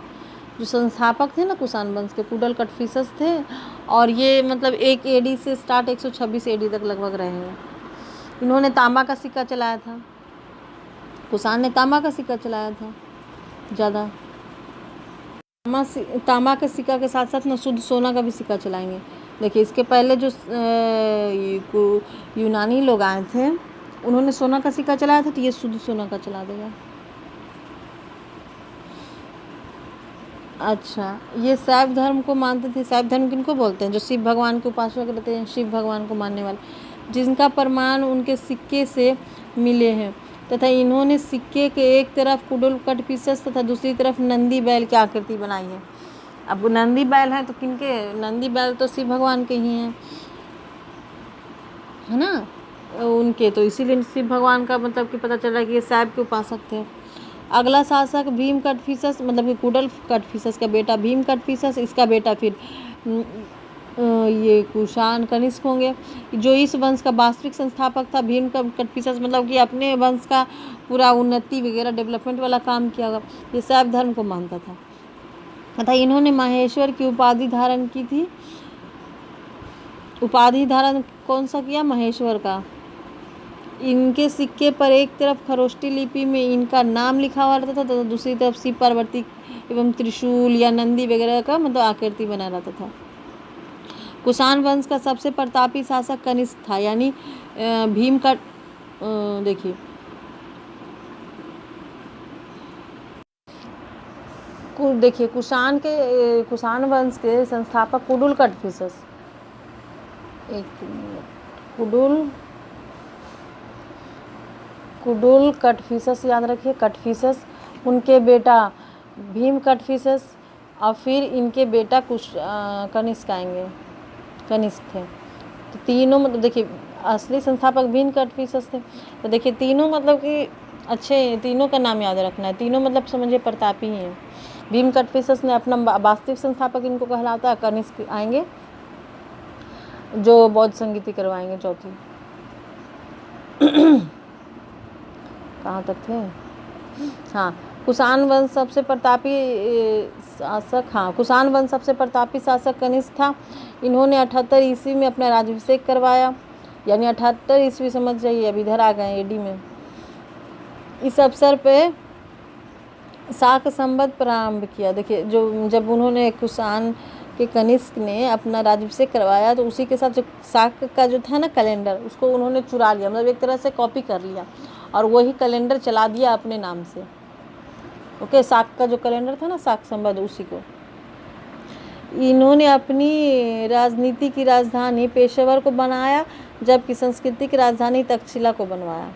जो संस्थापक थे ना कुषाण वंश के, कुडल कटफिसस थे। और ये मतलब 1 AD से स्टार्ट 126 AD तक लगभग रहे हैं। इन्होंने तांबा का सिक्का चलाया था। कुषाण ने तांबा का सिक्का चलाया था ज़्यादा। तांबा के सिक्का के साथ साथ ना शुद्ध सोना का भी सिक्का चलाएंगे। देखिए इसके पहले जो यूनानी लोग आए थे, उन्होंने सोना का सिक्का चलाया था, तो ये शुद्ध सोना का चला देगा। अच्छा, ये शैव धर्म को मानते थे। शैव धर्म किनको बोलते हैं? जो शिव भगवान के उपासक रहते हैं, शिव भगवान को मानने वाले, जिनका प्रमाण उनके सिक्के से मिले हैं। तथा इन्होंने सिक्के के एक तरफ कुडल कटफिसस तथा दूसरी तरफ नंदी बैल की आकृति बनाई है। अब नंदी बैल है तो किनके? नंदी बैल तो शिव भगवान के ही हैं, है ना, उनके। तो इसीलिए शिव भगवान का मतलब कि पता चल रहा है कि ये शैव के उपासक थे। अगला शासक भीम कटफिसस, मतलब कि कुडल कटफिसस का बेटा भीम कटफिसस, इसका बेटा फिर ये कुषाण कनिष्क होंगे। जो इस वंश का वास्तविक संस्थापक था भीम कटफिसस, मतलब कि अपने वंश का पूरा उन्नति वगैरह डेवलपमेंट वाला काम किया होगा। ये शैव धर्म को मानता था। तथा इन्होंने माहेश्वर की उपाधि धारण की थी। उपाधि धारण कौन सा किया? महेश्वर का। इनके सिक्के पर एक तरफ खरोष्टी लिपि में इनका नाम लिखा हुआ रहता था, तो दूसरी तरफ शिव पार्वती एवं त्रिशूल या नंदी वगैरह का मतलब आकृति बना रहता था। कुषाण वंश का सबसे प्रतापी शासक कनिष्क था, यानी भीम का देखिए कुषाण वंश के संस्थापक कुडल कटफिसस, कुडल कटफिसस याद रखिए, कटफिसस, उनके बेटा भीम कटफिसस, और फिर इनके बेटा कनिष्क आएंगे, कनिष्क थे। तो तीनों मतलब देखिए असली संस्थापक भीम कटफिसस थे। तो देखिए तीनों मतलब कि अच्छे, तीनों का नाम याद रखना है। तीनों मतलब समझिए प्रतापी हैं। भीम कटफिसस ने अपना वास्तविक संस्थापक इनको कहलाता है। कनिष्क आएंगे जो बौद्ध संगीति करवाएंगे, चौथी। कहाँ तक थे? हाँ, कुषाण वंश सबसे प्रतापी शासक, हाँ कुषाण वंश सबसे प्रतापी शासक कनिष्क था। इन्होंने 78 ईस्वी में अपना राज्याभिषेक करवाया, यानी 78 ईस्वी समझ जाइए, अब इधर आ गए AD में। इस अवसर पे शाक संवत प्रारंभ किया। देखिए जब उन्होंने कुषाण के कनिष्क ने अपना राज्याभिषेक करवाया, तो उसी के साथ जो शाक का जो था ना कैलेंडर, उसको उन्होंने चुरा लिया, मतलब एक तरह से कॉपी कर लिया और वही कैलेंडर चला दिया अपने नाम से। ओके, शाक का जो कैलेंडर था ना, शाक संवत, उसी को इन्होंने अपनी राजनीति की राजधानी पेशेवर को बनाया, जबकि संस्कृति की राजधानी तक्षशिला को बनवाया,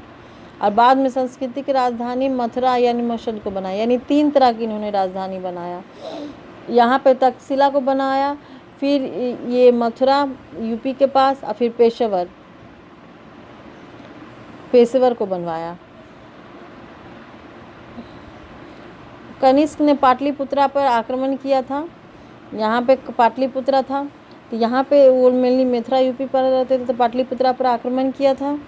और बाद में संस्कृति की राजधानी मथुरा यानी मशहद को बनाया। यानी 3 तरह की इन्होंने राजधानी बनाया। यहाँ पे तक्षशिला को बनाया, फिर ये मथुरा यूपी के पास, और फिर पेशेवर को बनवाया। कनिष्क ने पाटलिपुत्रा पर आक्रमण किया था। यहाँ पे पाटलिपुत्रा था, तो यहाँ पे वो मेनली मथुरा यूपी पर रहते थे, तो पाटलिपुत्रा पर आक्रमण किया था।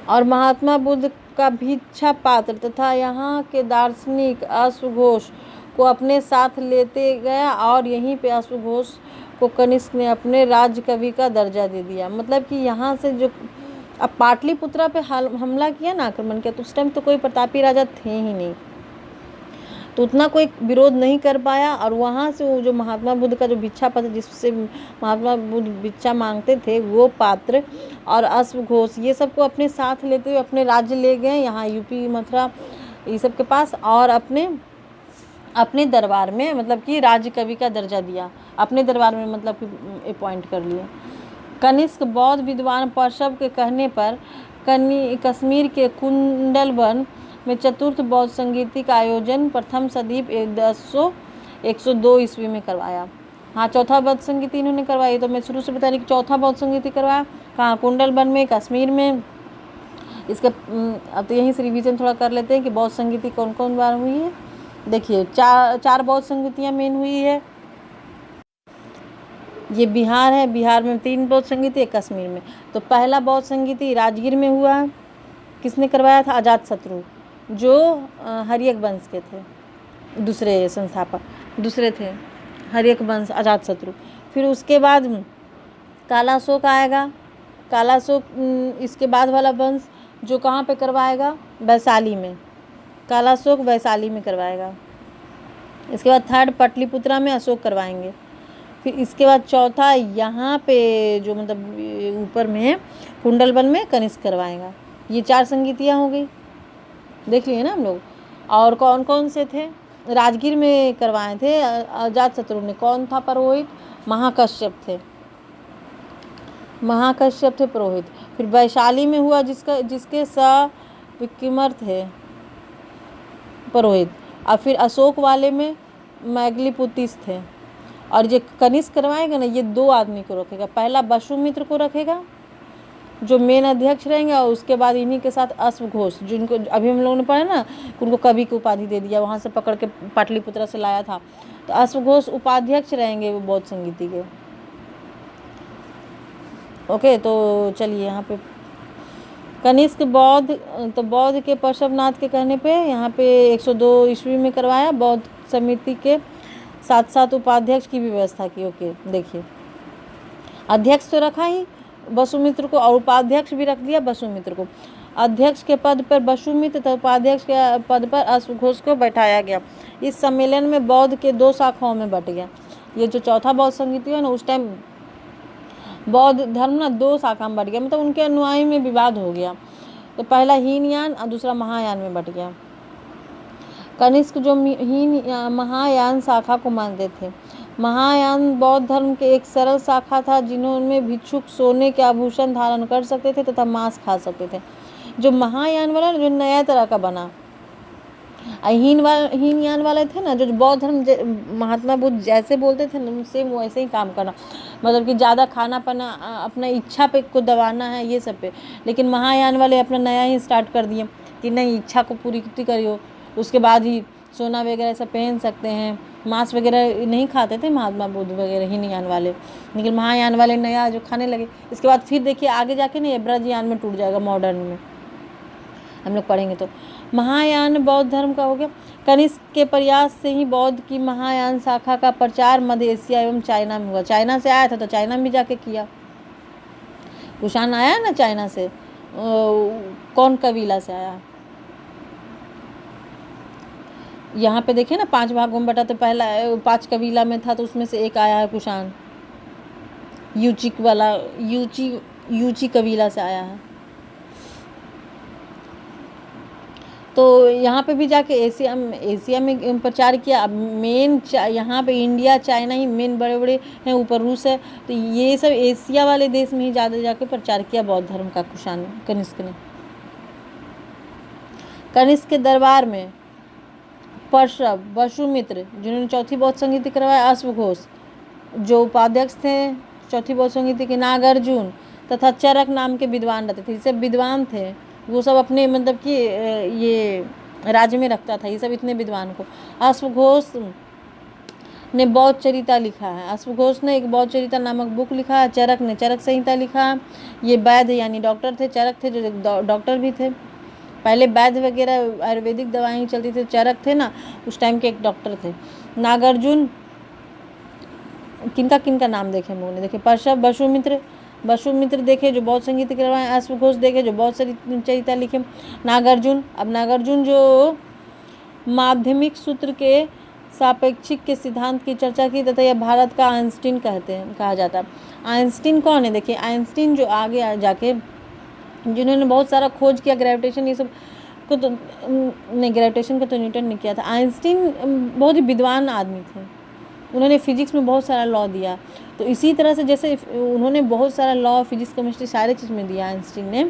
और महात्मा बुद्ध का भिक्षा पात्र तथा यहाँ के दार्शनिक अश्वघोष को अपने साथ लेते गया, और यहीं पे अश्वघोष को कनिष्क ने अपने राज्य कवि का दर्जा दे दिया। मतलब कि यहाँ से जो अब पाटलिपुत्रा पे हमला किया ना, आक्रमण किया, तो उस टाइम तो कोई प्रतापी राजा थे ही नहीं, तो उतना कोई विरोध नहीं कर पाया। और वहाँ से वो जो महात्मा बुद्ध का जो भिक्षा पात्र, जिससे महात्मा बुद्ध भिक्षा मांगते थे, वो पात्र और अश्वघोष ये सबको अपने साथ लेते हुए अपने राज्य ले गए, यहाँ यूपी मथुरा ये सब के पास, और अपने दरबार में मतलब कि राज्य कवि का दर्जा दिया, अपने दरबार में मतलब कि अपॉइंट कर लिया। कनिष्क बौद्ध विद्वान पर्शव के कहने पर कश्मीर के कुंडलवन में चतुर्थ बौद्ध संगीति का आयोजन प्रथम सदी 102 ईस्वी में करवाया। हाँ, चौथा बौद्ध संगीति इन्होंने करवाई। तो मैं शुरू से बता रही कि चौथा बौद्ध संगीति करवाया कहाँ, कुंडलवन में, कश्मीर में। इसके अब तो यहीं से रिवीजन थोड़ा कर लेते हैं कि बौद्ध संगीति कौन कौन बार हुई है। देखिए, चार बौद्ध संगीतियाँ मेन हुई है। ये बिहार है, बिहार में 3 बौद्ध संगीति है, कश्मीर में। तो पहला बौद्ध संगीति राजगीर में हुआ। किसने करवाया था? अजातशत्रु, जो हर्यक वंश के थे, दूसरे संस्थापक, दूसरे थे हर्यक वंश, अजातशत्रु। फिर उसके बाद कालाशोक आएगा। कालाशोक इसके बाद वाला वंश जो कहाँ पे करवाएगा? वैशाली में। कालाशोक वैशाली में करवाएगा। इसके बाद थर्ड पाटलिपुत्रा में अशोक करवाएंगे। फिर इसके बाद चौथा यहाँ पे जो मतलब ऊपर में है कुंडलवन में कनिष्क करवाएगा। ये 4 संगीतियाँ हो गई, देख लिए ना हम लोग। और कौन कौन से थे? राजगीर में करवाए थे अजातशत्रु ने। कौन था पुरोहित? महाकश्यप थे, महाकश्यप थे पुरोहित। फिर वैशाली में हुआ जिसके सविक्रम थे पुरोहित। और फिर अशोक वाले में मैगलीपुतीस थे। और जो कनिष्क करवाएगा ना, ये 2 आदमी को रखेगा। पहला वसुमित्र को रखेगा जो मेन अध्यक्ष रहेंगे, और उसके बाद इन्हीं के साथ अश्वघोष, जिनको अभी हम लोगों ने पढ़ा ना, उनको कवि की उपाधि दे दिया, वहाँ से पकड़ के पाटलिपुत्रा से लाया था। तो अश्वघोष उपाध्यक्ष रहेंगे वो बौद्ध संगीति के। ओके, तो चलिए यहाँ पे कनिष्क बौद्ध, तो बौद्ध के पर्शवनाथ के कहने पे यहाँ पे 102 ईस्वी में करवाया। बौद्ध समिति के साथ साथ उपाध्यक्ष की भी व्यवस्था की। ओके, देखिए, अध्यक्ष तो रखा ही वसुमित्र को, और उपाध्यक्ष भी रख दिया वसुमित्र को। अध्यक्ष के पद पर वसुमित्र तथा उपाध्यक्ष के पद पर अश्वघोष को बैठाया गया। इस सम्मेलन में बौद्ध के 2 शाखाओं में बट गया। ये जो चौथा बौद्ध संगीति है ना, उस टाइम बौद्ध धर्म ना 2 शाखा में बट गया, मतलब उनके अनुयायी में विवाद हो गया। तो पहला हीनयान और दूसरा महायान में बट गया। कनिष्क जो महायान शाखा को मानते थे। महायान बौद्ध धर्म के एक सरल शाखा था, जिन्होंने भिक्षुक सोने के आभूषण धारण कर सकते थे तथा मांस खा सकते थे। जो महायान वाला जो नया तरह का बना, हीनयान वाले थे ना, जो बौद्ध धर्म महात्मा बुद्ध जैसे बोलते थे ना, सेम वैसे ही काम करना, मतलब कि ज़्यादा खाना पाना, अपना इच्छा पे को दबाना है, ये सब पे। लेकिन महायान वाले अपना नया ही स्टार्ट कर दिए कि नहीं, इच्छा को पूरी करियो, उसके बाद ही सोना वगैरह सब पहन सकते हैं। मांस वगैरह नहीं खाते थे महात्मा बुद्ध वगैरह हीनयान वाले, लेकिन महायान वाले नया जो खाने लगे। इसके बाद फिर देखिए आगे जाके ना ये ब्रजयान में टूट जाएगा, मॉडर्न में हम लोग पढ़ेंगे। तो महायान बौद्ध धर्म का हो गया। कनिष्क के प्रयास से ही बौद्ध की महायान शाखा का प्रचार मध्य एशिया एवं चाइना में हुआ। चाइना से आया था तो चाइना में जाके किया। कुषाण आया ना चाइना से, कौन कबीला से आया? यहाँ पे देखे ना 5 भागों में बटा, तो पहला 5 कबीला में था, तो उसमें से एक आया है कुषाण, यूचिक वाला, यूची कबीला से आया है। तो यहाँ पे भी जाके एशिया में प्रचार किया। अब मेन यहाँ पे इंडिया चाइना ही मेन बड़े बड़े हैं, ऊपर रूस है, तो ये सब एशिया वाले देश में ही ज़्यादा जाके प्रचार किया बौद्ध धर्म का कुषाण कनिष्क ने। कनिष्क के दरबार में पर्शव, वसुमित्र जिन्होंने चौथी बौद्ध संगीति करवाया, अश्वघोष जो उपाध्यक्ष थे चौथी बौद्ध संगीति के, नागार्जुन तथा चरक नाम के विद्वान रहते थे। ये सब विद्वान थे, वो सब अपने मतलब कि ये राज्य में रखता था, ये सब इतने विद्वान को। अश्वघोष ने बौद्ध चरिता लिखा है, अश्वघोष ने एक बौद्ध चरिता नामक बुक लिखा है। चरक ने चरक संहिता लिखा। ये वैद्य यानी डॉक्टर थे, चरक थे जो डॉक्टर भी थे। पहले वैद्य वगैरह आयुर्वेदिक दवाएं चलती थी, चरक थे ना उस टाइम के एक डॉक्टर थे। नागार्जुन, किनका किनका नाम देखे हम लोगों ने, देखे पर्षव, वसुमित्र देखे जो बौद्ध संगीत के रवाएं, अश्वघोष देखे जो बौद्ध चरिता लिखे। नागार्जुन, अब नागार्जुन जो माध्यमिक सूत्र के सापेक्षिक के सिद्धांत की चर्चा की तथा यह भारत का आइंस्टीन कहा जाता है। आइंस्टीन कौन है? देखिए आइंस्टीन जो आगे जाके जिन्होंने बहुत सारा खोज किया, ग्रेविटेशन ये सब को तो नहीं, ग्रेविटेशन को तो न्यूटन ने किया था। आइंस्टीन बहुत ही विद्वान आदमी थे, उन्होंने फिजिक्स में बहुत सारा लॉ दिया। तो इसी तरह से जैसे उन्होंने बहुत सारा लॉ, फिजिक्स, केमिस्ट्री सारे चीज़ में दिया आइंस्टीन ने,